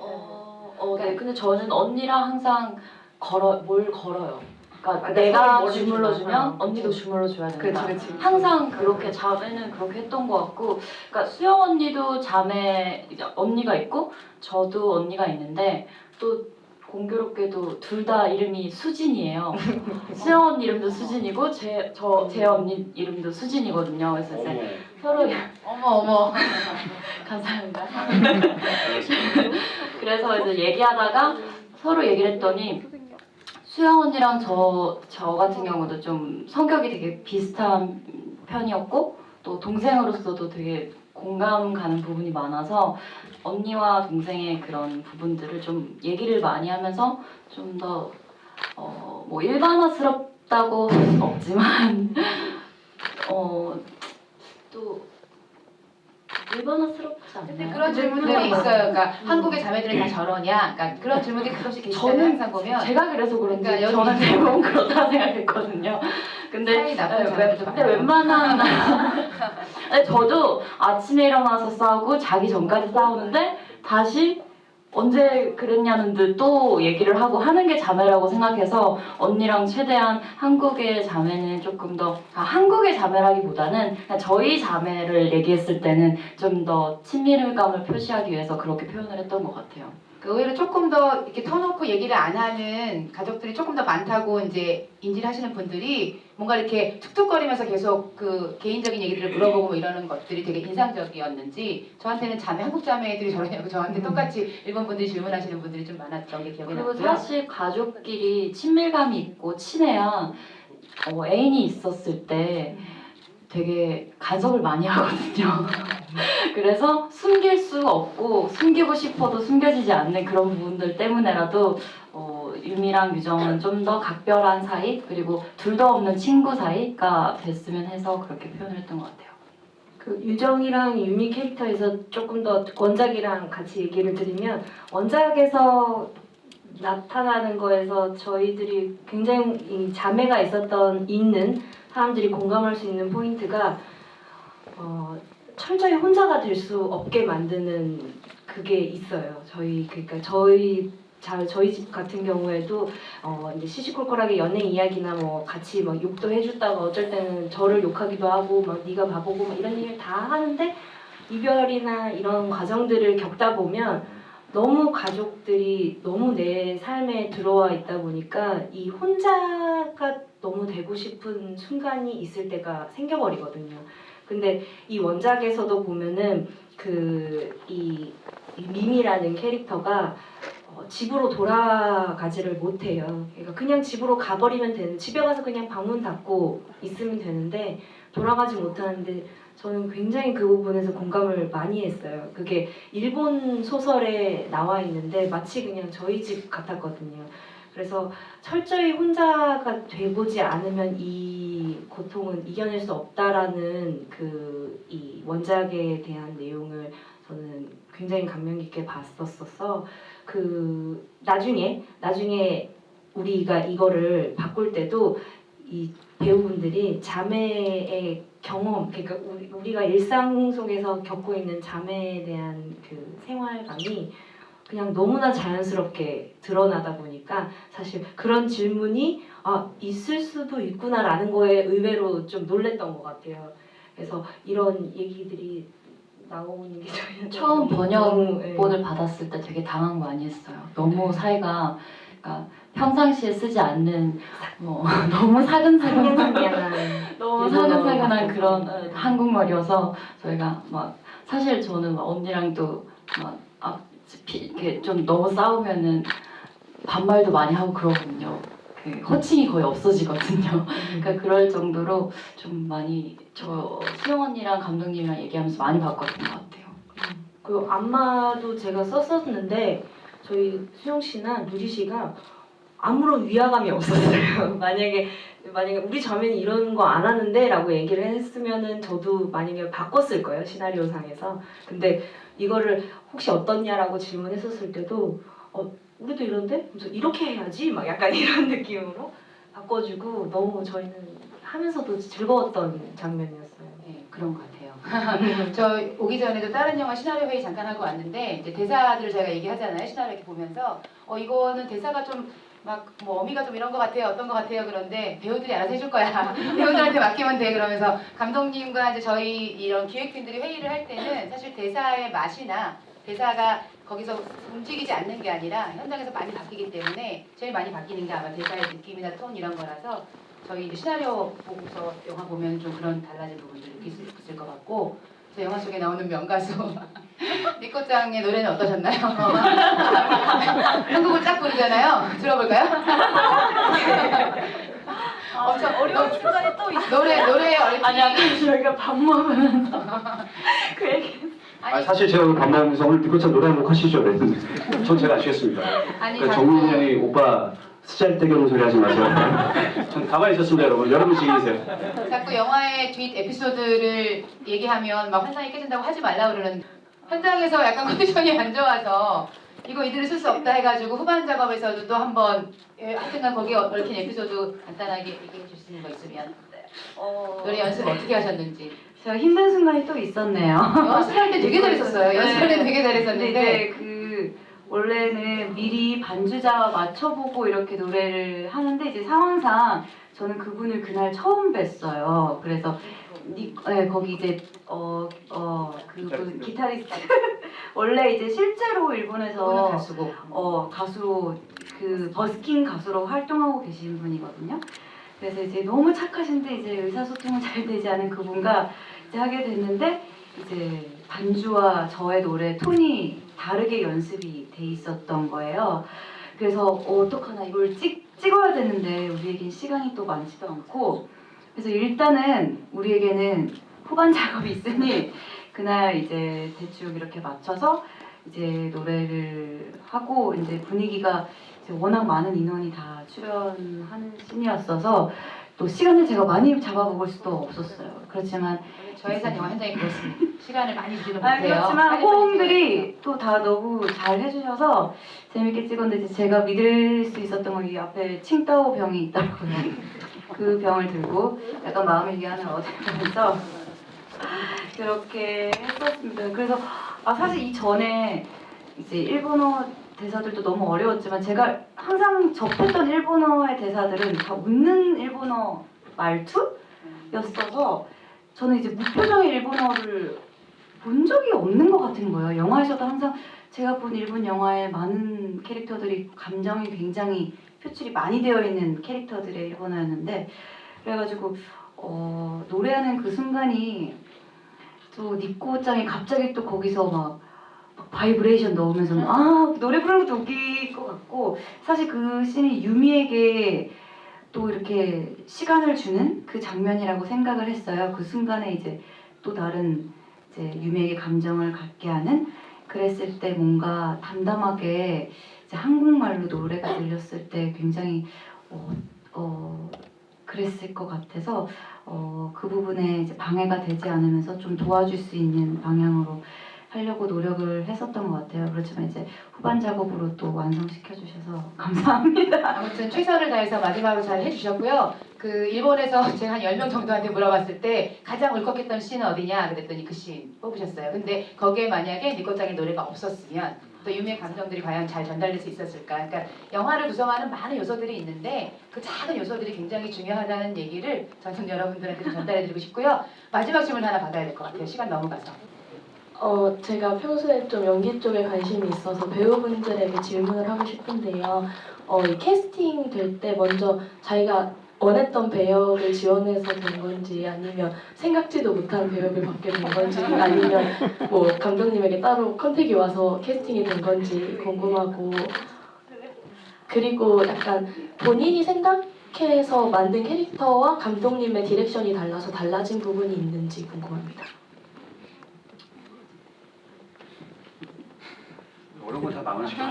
네. 근데 저는 언니랑 항상 뭘 걸어요. 그러니까 아, 내가 뭘 주물러 해주나? 주면 언니도 주물러 줘야 된다. 그렇지. 항상 그렇게 자매는 그렇게 했던 것 같고, 그러니까 수영 언니도 자매 이제 언니가 있고 저도 언니가 있는데 또 공교롭게도 둘 다 이름이 수진이에요. 수영 언니 이름도 수진이고 제 언니 이름도 수진이거든요. 그래서 이제 서로 어머. 감사합니다. 그래서 이제 얘기하다가 서로 얘기를 했더니 수영 언니랑 저 같은 경우도 좀 성격이 되게 비슷한 편이었고 또 동생으로서도 되게 공감 가는 부분이 많아서 언니와 동생의 그런 부분들을 좀 얘기를 많이 하면서 좀 더 뭐 일반화스럽다고 할 수는 없지만 또 일반화스럽지 않나요? 근데 그런 질문들이 있어요. 그러니까 한국의 자매들은 다 저러냐? 그러니까 그런 질문들이 가끔씩 계시잖아요. 저는 항상 보면 제가 그래서 그런지 그러니까 저는 대부분 그렇다 생각했거든요. 근데 사이 나쁜 자매들도 근데 많아요. 웬만한 근데 저도 아침에 일어나서 싸우고 자기 전까지 싸우는데 다시 언제 그랬냐는 듯 또 얘기를 하고 하는 게 자매라고 생각해서 언니랑 최대한 한국의 자매는 조금 더 한국의 자매라기보다는 그냥 저희 자매를 얘기했을 때는 좀 더 친밀감을 표시하기 위해서 그렇게 표현을 했던 것 같아요. 그 의외로 조금 더 이렇게 터놓고 얘기를 안 하는 가족들이 조금 더 많다고 이제 인지를 하시는 분들이 뭔가 이렇게 툭툭거리면서 계속 그 개인적인 얘기들을 물어보고 뭐 이러는 것들이 되게 인상적이었는지 저한테는 한국 자매들이 저러냐고 저한테 똑같이 일본 분들이 질문하시는 분들이 좀 많았던 게 기억이 그리고 나고요. 사실 가족끼리 친밀감이 있고 친해야 애인이 있었을 때 되게 간섭을 많이 하거든요. 그래서 숨길 수 없고 숨기고 싶어도 숨겨지지 않는 그런 부분들 때문에라도 유미랑 유정은 좀 더 각별한 사이 그리고 둘도 없는 친구 사이가 됐으면 해서 그렇게 표현을 했던 것 같아요. 그 유정이랑 유미 캐릭터에서 조금 더 원작이랑 같이 얘기를 드리면 원작에서 나타나는 거에서 저희들이 굉장히 이 자매가 있는 사람들이 공감할 수 있는 포인트가 철저히 혼자가 될 수 없게 만드는 그게 있어요. 그러니까 저희 집 같은 경우에도 이제 시시콜콜하게 연애 이야기나 뭐 같이 막 욕도 해주다가 어쩔 때는 저를 욕하기도 하고 막 네가 바보고 막 이런 얘기를 다 하는데 이별이나 이런 과정들을 겪다 보면 너무 가족들이 너무 내 삶에 들어와 있다 보니까 이 혼자가 너무 되고 싶은 순간이 있을 때가 생겨버리거든요. 근데 이 원작에서도 보면은 이 미미라는 캐릭터가 집으로 돌아가지를 못해요. 그러니까 그냥 집으로 가버리면 집에 가서 그냥 방문 닫고 있으면 되는데 돌아가지 못하는데 저는 굉장히 그 부분에서 공감을 많이 했어요. 그게 일본 소설에 나와 있는데 마치 그냥 저희 집 같았거든요. 그래서 철저히 혼자가 되보지 않으면 이 고통은 이겨낼 수 없다라는 이 원작에 대한 내용을 저는 굉장히 감명 깊게 봤었어서 나중에 우리가 이거를 바꿀 때도 이 배우분들이 자매의 경험, 그러니까 우리가 일상 속에서 겪고 있는 자매에 대한 그 생활감이 그냥 너무나 자연스럽게 드러나다 보니까 사실 그런 질문이 있을 수도 있구나라는 거에 의외로 좀 놀랬던 것 같아요. 그래서 이런 얘기들이 나오는 게 저희는 처음 너무, 번역본을 받았을 때 되게 당황 많이 했어요. 너무 사이가 그러니까 평상시에 쓰지 않는 뭐 너무 사근사근 상냥상냥한 너무 일본어 사근사근한 같은 그런 거. 한국말이어서 저희가 막 사실 저는 막 언니랑도 막 이렇게 좀 너무 싸우면은 반말도 많이 하고 그러거든요. 그 호칭이 거의 없어지거든요. 그러니까 그럴 정도로 좀 많이 저 수영 언니랑 감독님이랑 얘기하면서 많이 바꿨던 것 같아요. 그리고 안마도 제가 썼었는데 저희 수영 씨나 누리 씨가 아무런 위화감이 없었어요. 만약에 우리 자매는 이런 거 안 하는데라고 얘기를 했으면은 저도 만약에 바꿨을 거예요, 시나리오상에서. 근데 이거를 혹시 어떻냐라고 질문했었을 때도 우리도 이런데? 그래서 이렇게 해야지 막 약간 이런 느낌으로 바꿔주고 너무 저희는 하면서도 즐거웠던 장면이었어요. 네, 그런 것 같아요. 저 오기 전에도 다른 영화 시나리오 회의 잠깐 하고 왔는데 이제 대사들을 저희가 얘기하잖아요. 시나리오 이렇게 보면서 이거는 대사가 좀 막 뭐 어미가 좀 이런 것 같아요, 어떤 것 같아요. 그런데 배우들이 알아서 해줄 거야. 배우들한테 맡기면 돼. 그러면서 감독님과 이제 저희 이런 기획팀들이 회의를 할 때는 사실 대사의 맛이나 대사가 거기서 움직이지 않는 게 아니라 현장에서 많이 바뀌기 때문에 제일 많이 바뀌는 게 아마 대사의 느낌이나 톤 이런 거라서 저희 이제 시나리오 보고서 영화 보면 좀 그런 달라진 부분들 느낄 수 있을 것 같고 저 영화 속에 나오는 명가수 니코짱의 노래는 어떠셨나요? 한국을 쫙 부르잖아요. 들어볼까요? 엄청 어려운 순간이 또 있어요. 노래에 얽힌 아니 아까 저희가 밥 먹으면서 그 얘기 사실 제가 오늘 밥 먹으면서 오늘 니코짱 노래 한 곡 하시죠. 네. 전 제가 아시겠습니다. 아니, 그러니까 자꾸- 정민이 형이 오빠 쓰잘데기 소리 하지 마세요. 전 가만히 있었습니다, 여러분. 여러분 즐기세요. 자꾸 영화의 뒷 에피소드를 얘기하면 막 환상이 깨진다고 하지 말라 그러는 현장에서 약간 컨디션이 안 좋아서 이거 이대로 쓸 수 없다 해가지고 후반 작업에서도 또 한번 하여튼간 거기에 얽힌 에피소드 간단하게 얘기해 줄 수 있는 거 있으면 노래 연습 어떻게 하셨는지 제가 힘든 순간이 또 있었네요. 연습할 때 되게 잘했었어요. 연습할 때 되게 근데 잘했었는데 이제 원래는 미리 반주자와 맞춰보고 이렇게 노래를 하는데 이제 상황상 저는 그분을 그날 처음 뵀어요. 그래서 거기 이제 그분 기타리스트 원래 이제 실제로 그분은 일본에서 가수고 가수로 그 버스킹 가수로 활동하고 계신 분이거든요. 그래서 이제 너무 착하신데 이제 의사소통은 잘 되지 않은 그분과 이제 하게 됐는데 이제 반주와 저의 노래 톤이 다르게 연습이 돼 있었던 거예요. 그래서 어떡하나 이걸 찍어야 되는데 우리에겐 시간이 또 많지도 않고 그래서 일단은 우리에게는 후반 작업이 있으니 그날 이제 대충 이렇게 맞춰서 이제 노래를 하고 이제 분위기가 이제 워낙 많은 인원이 다 출연하는 씬이었어서 또 시간을 제가 많이 잡아먹을 수도 없었어요. 그렇지만 저예산 영화 현장이 그렇습니다. 시간을 많이 주지는 못해요. 그렇지만 빨리 호응들이 또 다 너무 잘 해주셔서 재밌게 찍었는데 이제 제가 믿을 수 있었던 건 이 앞에 칭따오 병이 있더라고요. 그 병을 들고 약간 마음의 위안을 얻으면서 그렇게 했었습니다. 그래서 사실 이 전에 이제 일본어 대사들도 너무 어려웠지만 제가 항상 접했던 일본어의 대사들은 다 웃는 일본어 말투였어서 저는 이제 무표정의 일본어를 본 적이 없는 것 같은 거예요. 영화에서도 항상 제가 본 일본 영화의 많은 캐릭터들이 감정이 굉장히 표출이 많이 되어 있는 캐릭터들의 일본어였는데 그래가지고 노래하는 그 순간이 또 니코짱이 갑자기 또 거기서 막 바이브레이션 넣으면서 노래 부르는 것도 웃길 것 같고 사실 그 씬이 유미에게 또 이렇게 시간을 주는 그 장면이라고 생각을 했어요. 그 순간에 이제 또 다른 이제 유미에게 감정을 갖게 하는 그랬을 때 뭔가 담담하게 이제 한국말로 노래가 들렸을 때 굉장히 그랬을 것 같아서 그 부분에 이제 방해가 되지 않으면서 좀 도와줄 수 있는 방향으로 하려고 노력을 했었던 것 같아요. 그렇지만 이제 후반 작업으로 또 완성시켜 주셔서 감사합니다. 아무튼 최선을 다해서 마지막으로 잘 해주셨고요. 그 일본에서 제가 한 10명 정도한테 물어봤을 때 가장 울컥했던 씬은 어디냐 그랬더니 그 씬 뽑으셨어요. 근데 거기에 만약에 니코짱의 노래가 없었으면 또 유미의 감정들이 과연 잘 전달될 수 있었을까. 그러니까 영화를 구성하는 많은 요소들이 있는데 그 작은 요소들이 굉장히 중요하다는 얘기를 저는 여러분들한테 좀 전달해드리고 싶고요. 마지막 질문 하나 받아야 될 것 같아요. 시간 넘어가서. 제가 평소에 좀 연기 쪽에 관심이 있어서 배우분들에게 질문을 하고 싶은데요. 이 캐스팅 될 때 먼저 자기가 원했던 배역을 지원해서 된 건지 아니면 생각지도 못한 배역을 받게 된 건지 아니면 뭐 감독님에게 따로 컨택이 와서 캐스팅이 된 건지 궁금하고 그리고 약간 본인이 생각해서 만든 캐릭터와 감독님의 디렉션이 달라서 달라진 부분이 있는지 궁금합니다. 어려운 거 다 망하시고.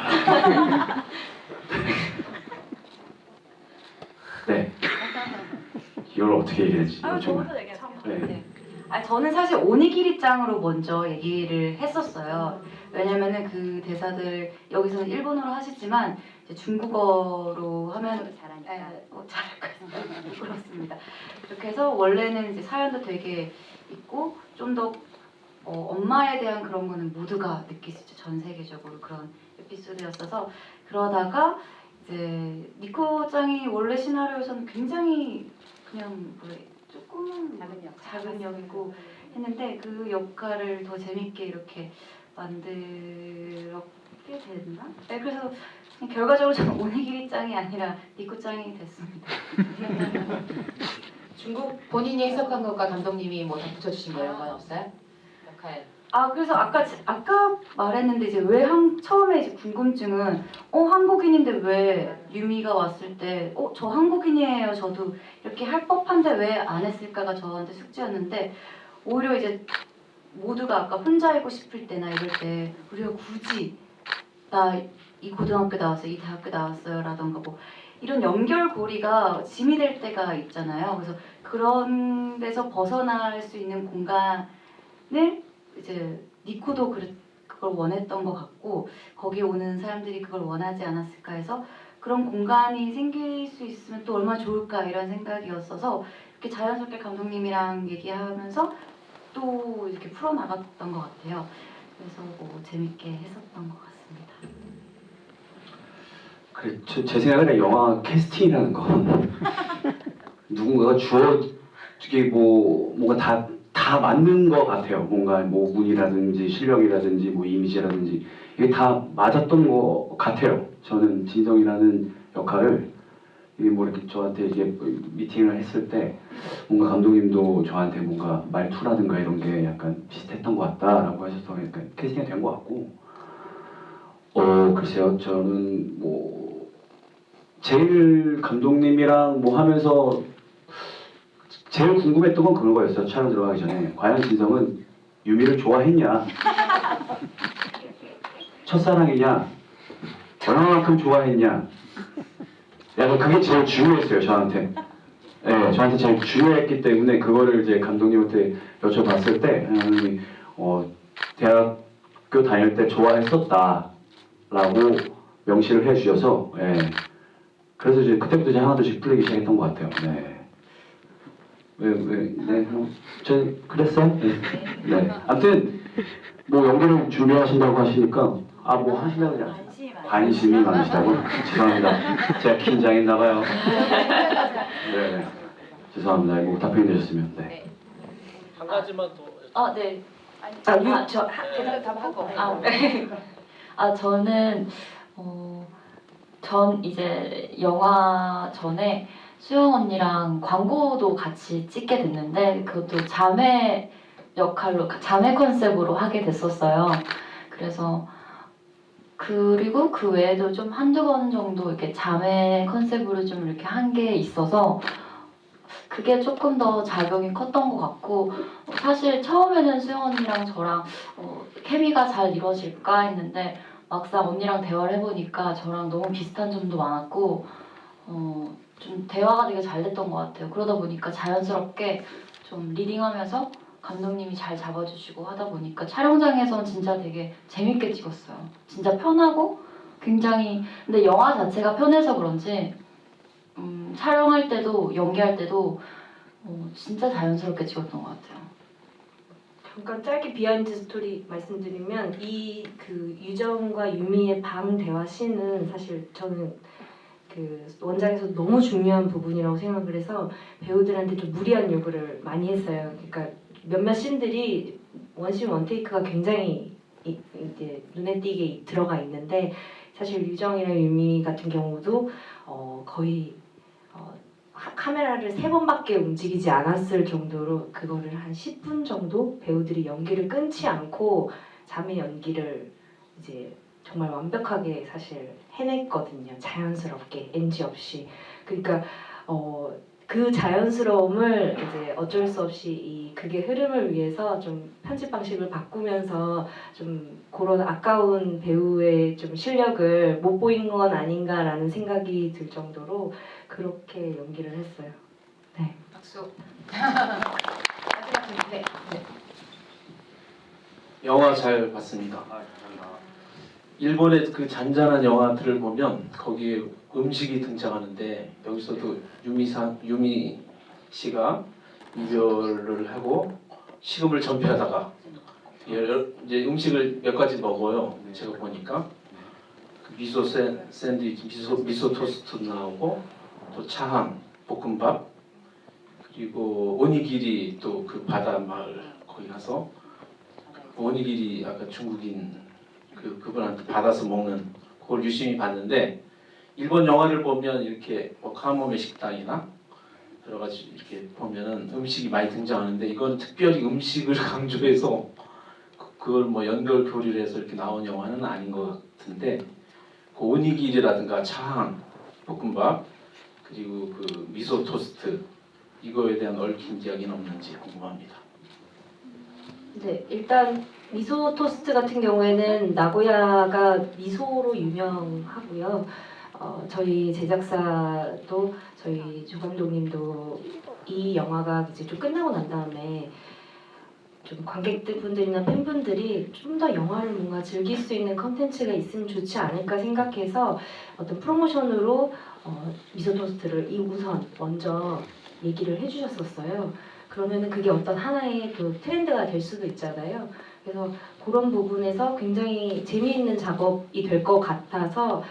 네. 이걸 어떻게 얘기했지? 저부터 얘기할게요. 네. 저는 사실 오니기리짱으로 먼저 얘기를 했었어요. 왜냐면은 그 대사들 여기서는 일본어로 하시지만 이제 중국어로 하면 잘하니까 잘할 것 같습니다. 부끄럽습니다. 이렇게 해서 원래는 이제 사연도 되게 있고 좀 더 엄마에 대한 그런 거는 모두가 느낄 수 있죠. 전 세계적으로 그런 에피소드였어서 그러다가 이제 니코짱이 원래 시나리오에서는 굉장히 그냥 조금은 작은 역이고 했는데 그 역할을 더 재밌게 이렇게 만들었게 됐나? 네, 그래서 결과적으로 저는 오니기리짱이 아니라 니코짱이 됐습니다. 중국 본인이 해석한 것과 감독님이 뭐 덧붙여주신 거 이런 건 없어요? 역할. 그래서 아까 말했는데 이제 왜 처음에 이제 궁금증은 한국인인데 왜 유미가 왔을 때 저 한국인이에요. 저도 이렇게 할 법한데 왜 안 했을까가 저한테 숙제였는데 오히려 이제 모두가 아까 혼자이고 싶을 때나 이럴 때 우리가 굳이 나 이 고등학교 나왔어요, 이 대학교 나왔어요 라던가 뭐 이런 연결고리가 짐이 될 때가 있잖아요. 그래서 그런 데서 벗어날 수 있는 공간을 이제 니코도 그걸 원했던 것 같고 거기에 오는 사람들이 그걸 원하지 않았을까 해서 그런 공간이 생길 수 있으면 또 얼마나 좋을까 이런 생각이었어서 이렇게 자연스럽게 감독님이랑 얘기하면서 또 이렇게 풀어나갔던 것 같아요. 그래서 뭐 재밌게 했었던 것 같습니다. 그래, 제 생각에는 영화 캐스팅이라는 건 누군가가 이게 뭔가 다 맞는 것 같아요. 뭔가 뭐 운이라든지 실력이라든지 뭐 이미지라든지 이게 다 맞았던 것 같아요. 저는 진성이라는 역할을 이게 뭐 이렇게 저한테 이게 미팅을 했을 때 뭔가 감독님도 저한테 뭔가 말투라든가 이런 게 약간 비슷했던 것 같다라고 하셔서 약간 캐스팅이 된 것 같고 글쎄요. 저는 뭐 제일 감독님이랑 뭐 하면서 제일 궁금했던 건 그런 거였어요. 촬영 들어가기 전에 과연 진성은 유미를 좋아했냐, 첫사랑이냐, 얼마만큼 좋아했냐. 약간 그게 제일 중요했어요. 저한테. 네, 저한테 제일 중요했기 때문에 그거를 이제 감독님한테 여쭤봤을 때 감독님이 대학교 다닐 때 좋아했었다라고 명시를 해주셔서 그래서 이제 그때부터 이제 하나둘씩 풀리기 시작했던 것 같아요. 네. 저 그랬어요? 네. 아무튼 뭐 연기를 준비하신다고 하시니까 뭐 하신다고 그냥 관심이 많으시다고? 죄송합니다. 제가 긴장했나 봐요. 네. 죄송합니다. 뭐 답변이 되셨으면. 네. 한 가지만 더. 네. 대답 다 하고. 저는 전 이제 영화 전에 수영 언니랑 광고도 같이 찍게 됐는데 그것도 자매 역할로 자매 컨셉으로 하게 됐었어요. 그래서 그리고 그 외에도 좀 한두 번 정도 이렇게 자매 컨셉으로 좀 이렇게 한 게 있어서 그게 조금 더 작용이 컸던 것 같고 사실 처음에는 수영 언니랑 저랑 케미가 잘 이루어질까 했는데 막상 언니랑 대화를 해보니까 저랑 너무 비슷한 점도 많았고 좀 대화가 되게 잘 됐던 것 같아요. 그러다 보니까 자연스럽게 좀 리딩하면서 감독님이 잘 잡아주시고 하다 보니까 촬영장에선 진짜 되게 재밌게 찍었어요. 진짜 편하고 굉장히 근데 영화 자체가 편해서 그런지 촬영할 때도 연기할 때도 진짜 자연스럽게 찍었던 것 같아요. 잠깐 짧게 비하인드 스토리 말씀드리면 이 그 유정과 유미의 방 대화 씬은 사실 저는 그 원작에서 너무 중요한 부분이라고 생각을 해서 배우들한테 좀 무리한 요구를 많이 했어요. 그러니까 몇몇 씬들이 원씬 원테이크가 굉장히 이제 눈에 띄게 들어가 있는데 사실 유정이랑 유미 같은 경우도 거의 카메라를 3번밖에 움직이지 않았을 정도로 그거를 한 10분 정도 배우들이 연기를 끊지 않고 잠의 연기를 이제 정말 완벽하게 사실 해냈거든요. 자연스럽게 NG 없이. 그러니까 그 자연스러움을 이제 어쩔 수 없이 이 극의 흐름을 위해서 좀 편집 방식을 바꾸면서 좀 그런 아까운 배우의 좀 실력을 못 보인 건 아닌가라는 생각이 들 정도로 그렇게 연기를 했어요. 네. 박수. 마지막 질문. 네. 영화 잘 봤습니다. 일본의 그 잔잔한 영화들을 보면 거기에 음식이 등장하는데 여기서도 유미 씨가 이별을 하고 식음을 전폐하다가 이제 음식을 몇 가지 먹어요. 제가 보니까 그 미소 샌드위치, 미소 토스트 나오고 또 차항, 볶음밥 그리고 오니기리 또 그 바다 마을 거기 가서 오니기리 아까 중국인 그분한테 받아서 먹는 그걸 유심히 봤는데 일본 영화를 보면 이렇게 뭐 카모메 식당이나 여러 가지 이렇게 보면은 음식이 많이 등장하는데 이건 특별히 음식을 강조해서 그걸 뭐 연결 교리를 해서 이렇게 나온 영화는 아닌 것 같은데 그 오니기리라든가 차항, 볶음밥 그리고 그 미소 토스트 이거에 대한 얽힌 이야기는 없는지 궁금합니다. 네, 일단 미소 토스트 같은 경우에는 나고야가 미소로 유명하고요. 저희 제작사도 저희 조 감독님도 이 영화가 이제 좀 끝나고 난 다음에 좀 관객분들이나 팬분들이 좀 더 영화를 뭔가 즐길 수 있는 컨텐츠가 있으면 좋지 않을까 생각해서 어떤 프로모션으로 미소 토스트를 우선 먼저 얘기를 해주셨었어요. 그러면은 그게 어떤 하나의 또 트렌드가 될 수도 있잖아요. 그래서 그런 부분에서 굉장히 재미있는 작업이 될 것 같아서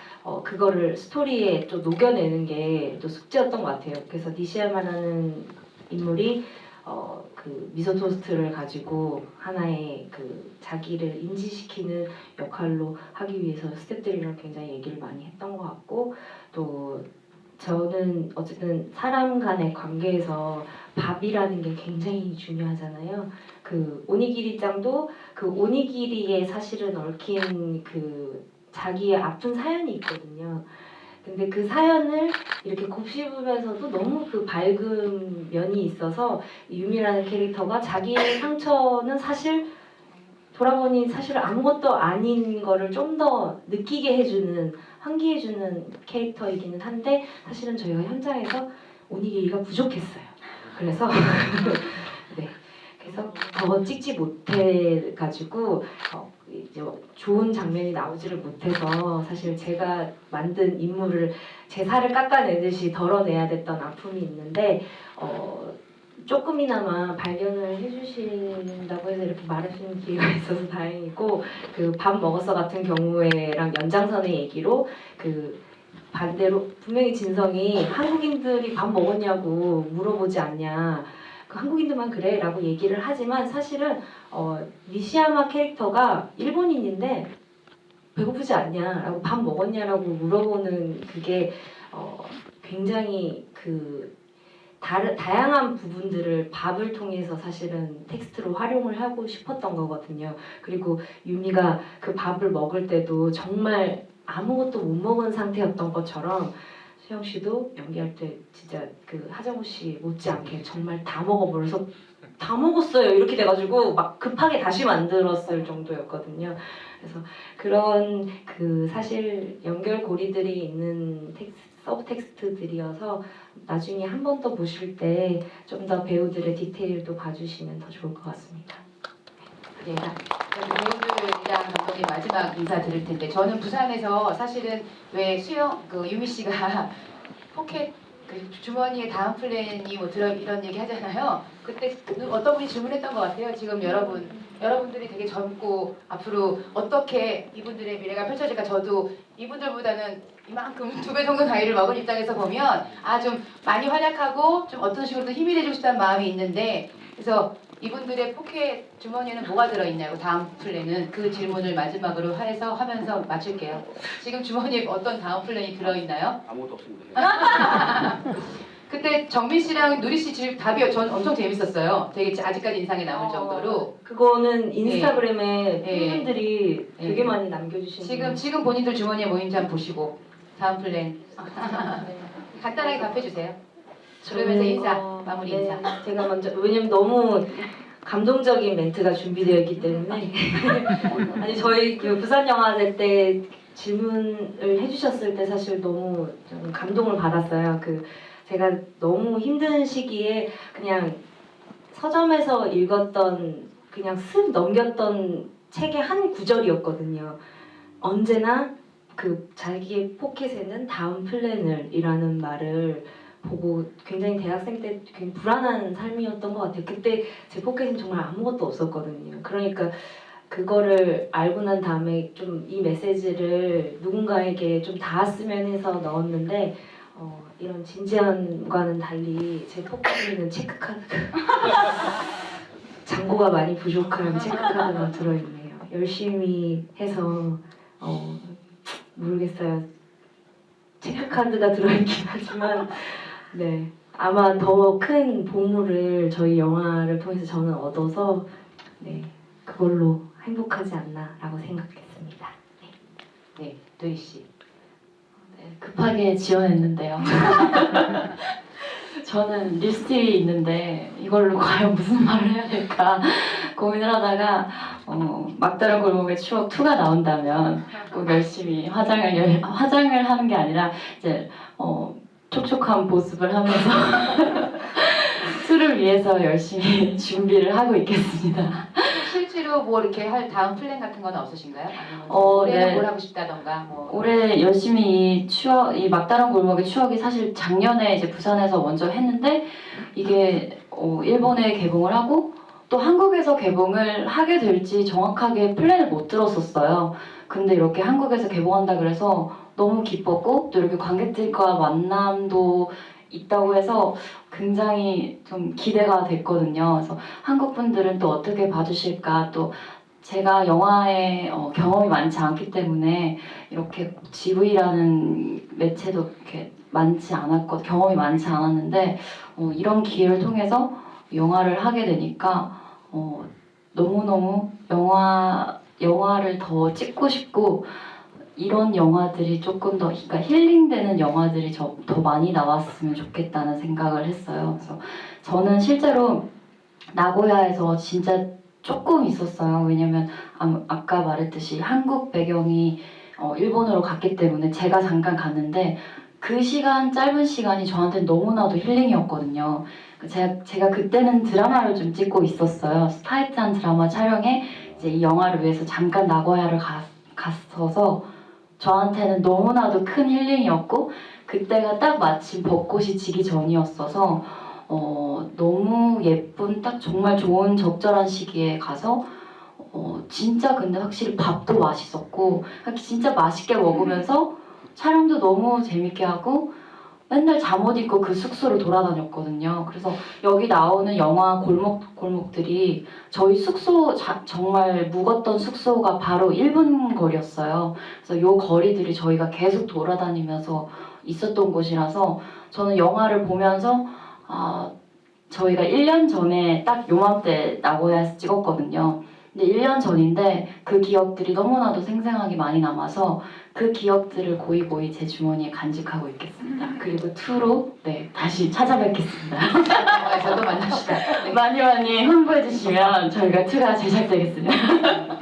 그거를 스토리에 또 녹여내는 게 또 숙제였던 것 같아요. 그래서 니시야마라는 인물이 그 미소 토스트를 가지고 하나의 그 자기를 인지시키는 역할로 하기 위해서 스태프들이랑 굉장히 얘기를 많이 했던 것 같고 또 저는 어쨌든 사람 간의 관계에서 밥이라는 게 굉장히 중요하잖아요. 그 오니기리짱도 그 오니기리에 사실은 얽힌 그 자기의 아픈 사연이 있거든요. 근데 그 사연을 이렇게 곱씹으면서도 너무 그 밝은 면이 있어서 유미라는 캐릭터가 자기의 상처는 사실 돌아보니 사실 아무것도 아닌 거를 좀 더 느끼게 해주는 환기해주는 캐릭터이기는 한데 사실은 저희가 현장에서 오니기리가 부족했어요. 그래서 네, 그래서 더 찍지 못해가지고 이제 좋은 장면이 나오지를 못해서 사실 제가 만든 인물을 제 살을 깎아내듯이 덜어내야 됐던 아픔이 있는데 조금이나마 발견을 해주신다고 해서 이렇게 말하시는 기회가 있어서 다행이고 그 밥 먹었어 같은 경우에랑 연장선의 얘기로 그 반대로 분명히 진성이 한국인들이 밥 먹었냐고 물어보지 않냐 그 한국인들만 그래 라고 얘기를 하지만 사실은 니시야마 캐릭터가 일본인인데 배고프지 않냐 라고 밥 먹었냐라고 물어보는 그게 굉장히 그 다양한 부분들을 밥을 통해서 사실은 텍스트로 활용을 하고 싶었던 거거든요. 그리고 유미가 그 밥을 먹을 때도 정말 아무것도 못 먹은 상태였던 것처럼 수영 씨도 연기할 때 진짜 그 하정우 씨 못지않게 정말 다 먹어버려서 다 먹었어요 이렇게 돼가지고 막 급하게 다시 만들었을 정도였거든요. 그래서 그런 그 사실 연결고리들이 있는 서브 텍스트들이어서 나중에 한 번 더 보실 때 좀 더 배우들의 디테일도 봐주시면 더 좋을 것 같습니다. 네, 배우들이랑 감독님 마지막 인사 드릴 텐데 저는 부산에서 사실은 왜 그 유미 씨가 포켓 그 주머니에 다음 플랜이 뭐 들어 이런 얘기 하잖아요. 그때 어떤 분이 질문했던 것 같아요. 지금 여러분들이 되게 젊고 앞으로 어떻게 이분들의 미래가 펼쳐질까. 저도 이분들보다는 이만큼 2배 정도 나이를 먹은 입장에서 보면 좀 많이 활약하고 좀 어떤 식으로든 힘이 돼주고 싶다는 마음이 있는데 그래서 이분들의 포켓 주머니에는 뭐가 들어있냐고 다음 플랜은 그 질문을 마지막으로 해서 하면서 마칠게요. 지금 주머니에 어떤 다음 플랜이 들어있나요? 아무것도 없습니다. 그때 정민 씨랑 누리 씨 질 답이 전 엄청 재밌었어요. 되게 아직까지 인상에 남을 정도로. 그거는 인스타그램에 네. 팬분들이 네. 되게 많이 남겨주시는 지금 본인들 주머니에 뭐 있는지 한번 보시고 다음 플랜 네. 간단하게 답해주세요. 그러면서 인사, 마무리 네, 인사. 제가 먼저 왜냐면 너무 감동적인 멘트가 준비되어 있기 때문에 아니 저희 그 부산영화제 때 질문을 해주셨을 때 사실 너무 좀 감동을 받았어요. 그 제가 너무 힘든 시기에 그냥 서점에서 읽었던 그냥 쓱 넘겼던 책의 한 구절이었거든요. 언제나 그 자기의 포켓에는 다음 플랜을 이라는 말을 보고 굉장히 대학생 때 굉장히 불안한 삶이었던 것 같아요. 그때 제 포켓엔 정말 아무것도 없었거든요. 그러니까 그거를 알고 난 다음에 좀 이 메시지를 누군가에게 좀 닿았으면 해서 넣었는데 이런 진지함과는 달리 제 포켓에는 체크카드가 잔고가 많이 부족한 체크카드가 들어있네요. 열심히 해서 모르겠어요. 체크카드가 들어있긴 하지만 네 아마 더 큰 보물을 저희 영화를 통해서 저는 얻어서 네 그걸로 행복하지 않나라고 생각했습니다. 네, 누리 씨. 네, 급하게 지원했는데요. 저는 립스틱이 있는데 이걸로 과연 무슨 말을 해야 될까 고민을 하다가 막다른 골목의 추억 2가 나온다면 꼭 열심히 화장을 하는 게 아니라 이제 촉촉한 보습을 하면서 2를 위해서 열심히 준비를 하고 있겠습니다. 실제로 뭐 이렇게 할 다음 플랜 같은 건 없으신가요? 아니면 올해는 네. 뭘 하고 싶다던가 뭐. 올해 열심히 이 막다른 골목의 추억이 사실 작년에 이제 부산에서 먼저 했는데 이게 일본에 개봉을 하고 또 한국에서 개봉을 하게 될지 정확하게 플랜을 못 들었었어요. 근데 이렇게 한국에서 개봉한다 그래서 너무 기뻤고 또 이렇게 관객들과 만남도 있다고 해서 굉장히 좀 기대가 됐거든요. 그래서 한국 분들은 또 어떻게 봐주실까 또 제가 영화에 경험이 많지 않기 때문에 이렇게 GV라는 매체도 이렇게 경험이 많지 않았는데 이런 기회를 통해서 영화를 하게 되니까 너무너무 영화를 더 찍고 싶고 이런 영화들이 조금 더 그러니까 힐링되는 영화들이 더 많이 나왔으면 좋겠다는 생각을 했어요. 그래서 저는 실제로 나고야에서 진짜 조금 있었어요. 왜냐면 아까 말했듯이 한국 배경이 일본으로 갔기 때문에 제가 잠깐 갔는데 그 짧은 시간이 저한테 너무나도 힐링이었거든요. 제가 그때는 드라마를 좀 찍고 있었어요. 타이트한 드라마 촬영에 이제 이 영화를 위해서 잠깐 나고야를 갔어서 저한테는 너무나도 큰 힐링이었고 그때가 딱 마침 벚꽃이 지기 전이었어서 너무 예쁜 딱 정말 좋은 적절한 시기에 가서 진짜 근데 확실히 밥도 맛있었고 진짜 맛있게 먹으면서 촬영도 너무 재밌게 하고 맨날 잠옷 입고 그 숙소를 돌아다녔거든요. 그래서 여기 나오는 영화 골목들이 저희 숙소 정말 묵었던 숙소가 바로 1분 거리였어요. 그래서 요 거리들이 저희가 계속 돌아다니면서 있었던 곳이라서 저는 영화를 보면서 저희가 1년 전에 딱 요맘때 나고야에서 찍었거든요. 근데 1년 전인데 그 기억들이 너무나도 생생하게 많이 남아서 그 기억들을 고이고이 제 주머니에 간직하고 있겠습니다. 그리고 2로 다시 찾아뵙겠습니다. 영화에서도 만납시다. 네. 많이 홍보해 주시면 저희가 2가 제작되겠습니다.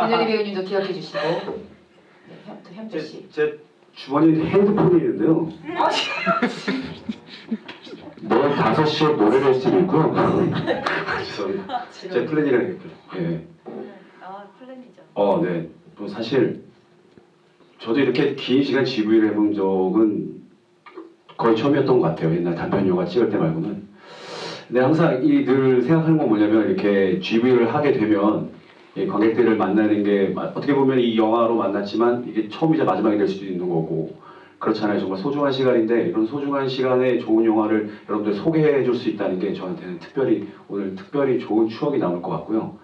윤여리 배우님도 기억해 주시고. 네, 또 현주 씨. 제 주머니에 핸드폰이 있는데요. 내일 5시에 노래를 할 수도 있고요. 죄송합니다. 제 플랜이라는 게 있고요. 예. 플랜이죠. 네. 뭐 사실 저도 이렇게 긴 시간 GV를 해본 적은 거의 처음이었던 것 같아요. 옛날 단편 영화 찍을 때 말고는. 근데 항상 늘 생각하는 건 뭐냐면 이렇게 GV를 하게 되면 관객들을 만나는 게 어떻게 보면 이 영화로 만났지만 이게 처음이자 마지막이 될 수도 있는 거고 그렇잖아요. 정말 소중한 시간인데 이런 소중한 시간에 좋은 영화를 여러분들 소개해 줄 수 있다는 게 저한테는 오늘 특별히 좋은 추억이 남을 것 같고요.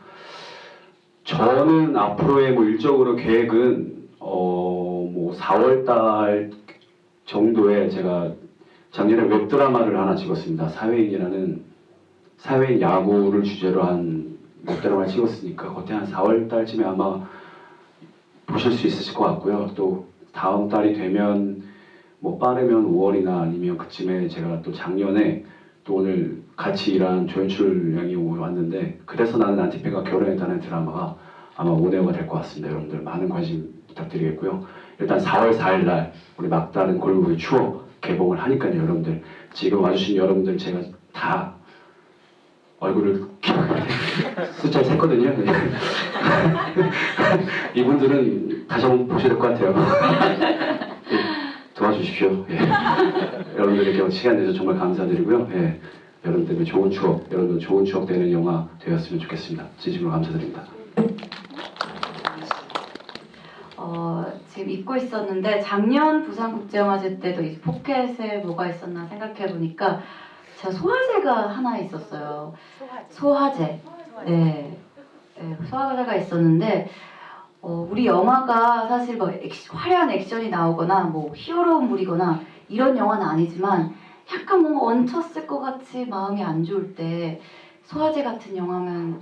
저는 앞으로의 뭐 일적으로 계획은 뭐 4월달 정도에 제가 작년에 웹드라마를 하나 찍었습니다. 사회인 야구를 주제로 한 웹드라마를 찍었으니까 그때 한 4월달쯤에 아마 보실 수 있으실 것 같고요. 또 다음 달이 되면 뭐 빠르면 5월이나 아니면 그쯤에 제가 또 작년에 또 오늘 같이 일한 조연출 양이 왔는데 그래서 나는 안티페가 결혼했다는 드라마가 아마 온에어가 될 것 같습니다. 여러분들 많은 관심 부탁드리겠고요. 일단 4월 4일 날 우리 막다른 골목의 추억 개봉을 하니까요. 여러분들 지금 와주신 여러분들 제가 다 얼굴을 숫자를 셌거든요. 이분들은 다시 한번 보셔야 될 것 같아요. 도와주십시오. 예. 여러분들에게 시간 내서 정말 감사드리고요. 예. 여러분들의 좋은 추억 되는 영화 되었으면 좋겠습니다. 진심으로 감사드립니다. 지금 잊고 있었는데 작년 부산국제영화제 때도 이제 포켓에 뭐가 있었나 생각해 보니까 제가 소화제가 하나 있었어요. 소화제. 네. 소화제가 있었는데 우리 영화가 사실 뭐 화려한 액션이 나오거나 뭐 히어로물이거나 이런 영화는 아니지만 약간 뭔가 얹혔을 것 같이 마음이 안 좋을 때 소화제 같은 영화면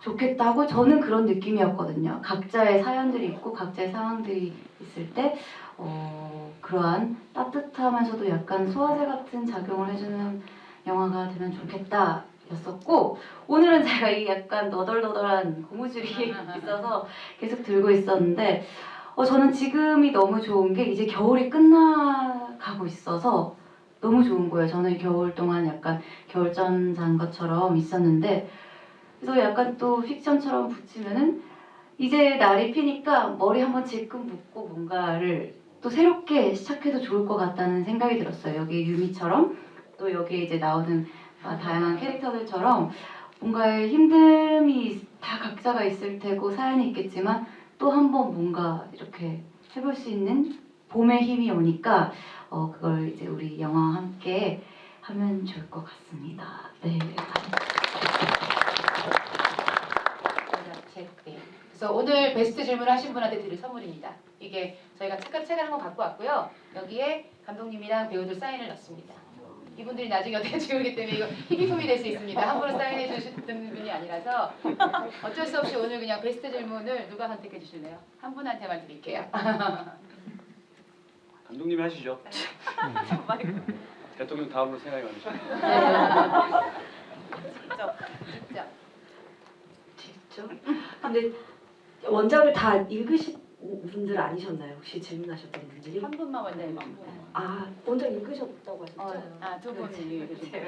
좋겠다고 저는 그런 느낌이었거든요. 각자의 사연들이 있고 각자의 상황들이 있을 때 그러한 따뜻하면서도 약간 소화제 같은 작용을 해주는 영화가 되면 좋겠다 였었고 오늘은 제가 이 약간 너덜너덜한 고무줄이 있어서 계속 들고 있었는데 저는 지금이 너무 좋은 게 이제 겨울이 끝나가고 있어서 너무 좋은 거예요. 저는 겨울 동안 약간 겨울잠 잔 것처럼 있었는데 그래서 약간 또 픽션처럼 붙이면은 이제 날이 피니까 머리 한번 질끈 묶고 뭔가를 또 새롭게 시작해도 좋을 것 같다는 생각이 들었어요. 여기 유미처럼 또 여기 이제 나오는 다양한 캐릭터들처럼 뭔가의 힘듦이 다 각자가 있을 테고 사연이 있겠지만 또 한 번 뭔가 이렇게 해볼 수 있는 봄의 힘이 오니까 그걸 이제 우리 영화와 함께 하면 좋을 것 같습니다. 네. 그래서 오늘 베스트 질문을 하신 분한테 드릴 선물입니다. 이게 저희가 책을 한번 갖고 왔고요. 여기에 감독님이랑 배우들 사인을 넣습니다. 이분들이 나중에 어떻게 지우기 때문에 이거 희귀품이 될 수 있습니다. 함부로 사인해 주시는 분이 아니라서 어쩔 수 없이 오늘 그냥 베스트 질문을 누가 선택해 주실래요? 한 분한테만 드릴게요. 감독님이 하시죠. 대통령 다음으로 생각이 많으시죠. 직접. 근데 원작을 다 읽으신 분들 아니셨나요? 혹시 질문하셨던 분들이? 한 분만 원장님. 아, 원작 읽으셨다고 하셨죠? 두 분이 읽으셨어요.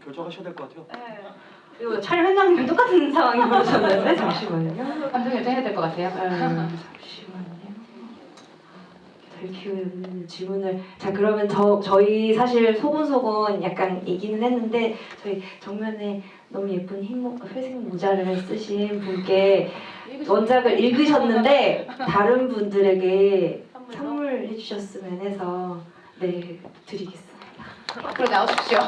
결정하셔야 될 것 같아요. 네. 그리고 촬영 현장님 똑같은 상황이 벌어졌는데 잠시만요. 감독 결정해야 될 것 같아요. 잠시만요. 덜 키우는 질문을 자 그러면 저희 사실 소곤소곤 약간 얘기는 했는데 저희 정면에 너무 예쁜 회색 모자를 쓰신 분께 원작을 읽으셨는데 다른 분들에게 선물해 주셨으면 해서 네 드리겠습니다. 앞으로 나오십시오.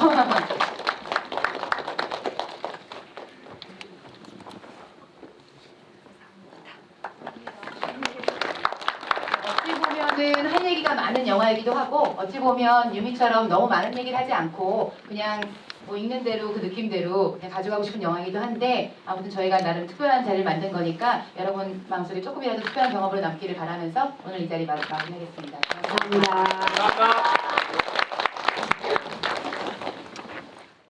어찌 보면은 할 얘기가 많은 영화이기도 하고 어찌 보면 유미처럼 너무 많은 얘기를 하지 않고 그냥 뭐 읽는 대로 그 느낌대로 그냥 가져가고 싶은 영화이기도 한데 아무튼 저희가 나름 특별한 자리를 만든 거니까 여러분 마음속에 조금이라도 특별한 경험으로 남기를 바라면서 오늘 이 자리 마무리하겠습니다. 감사합니다.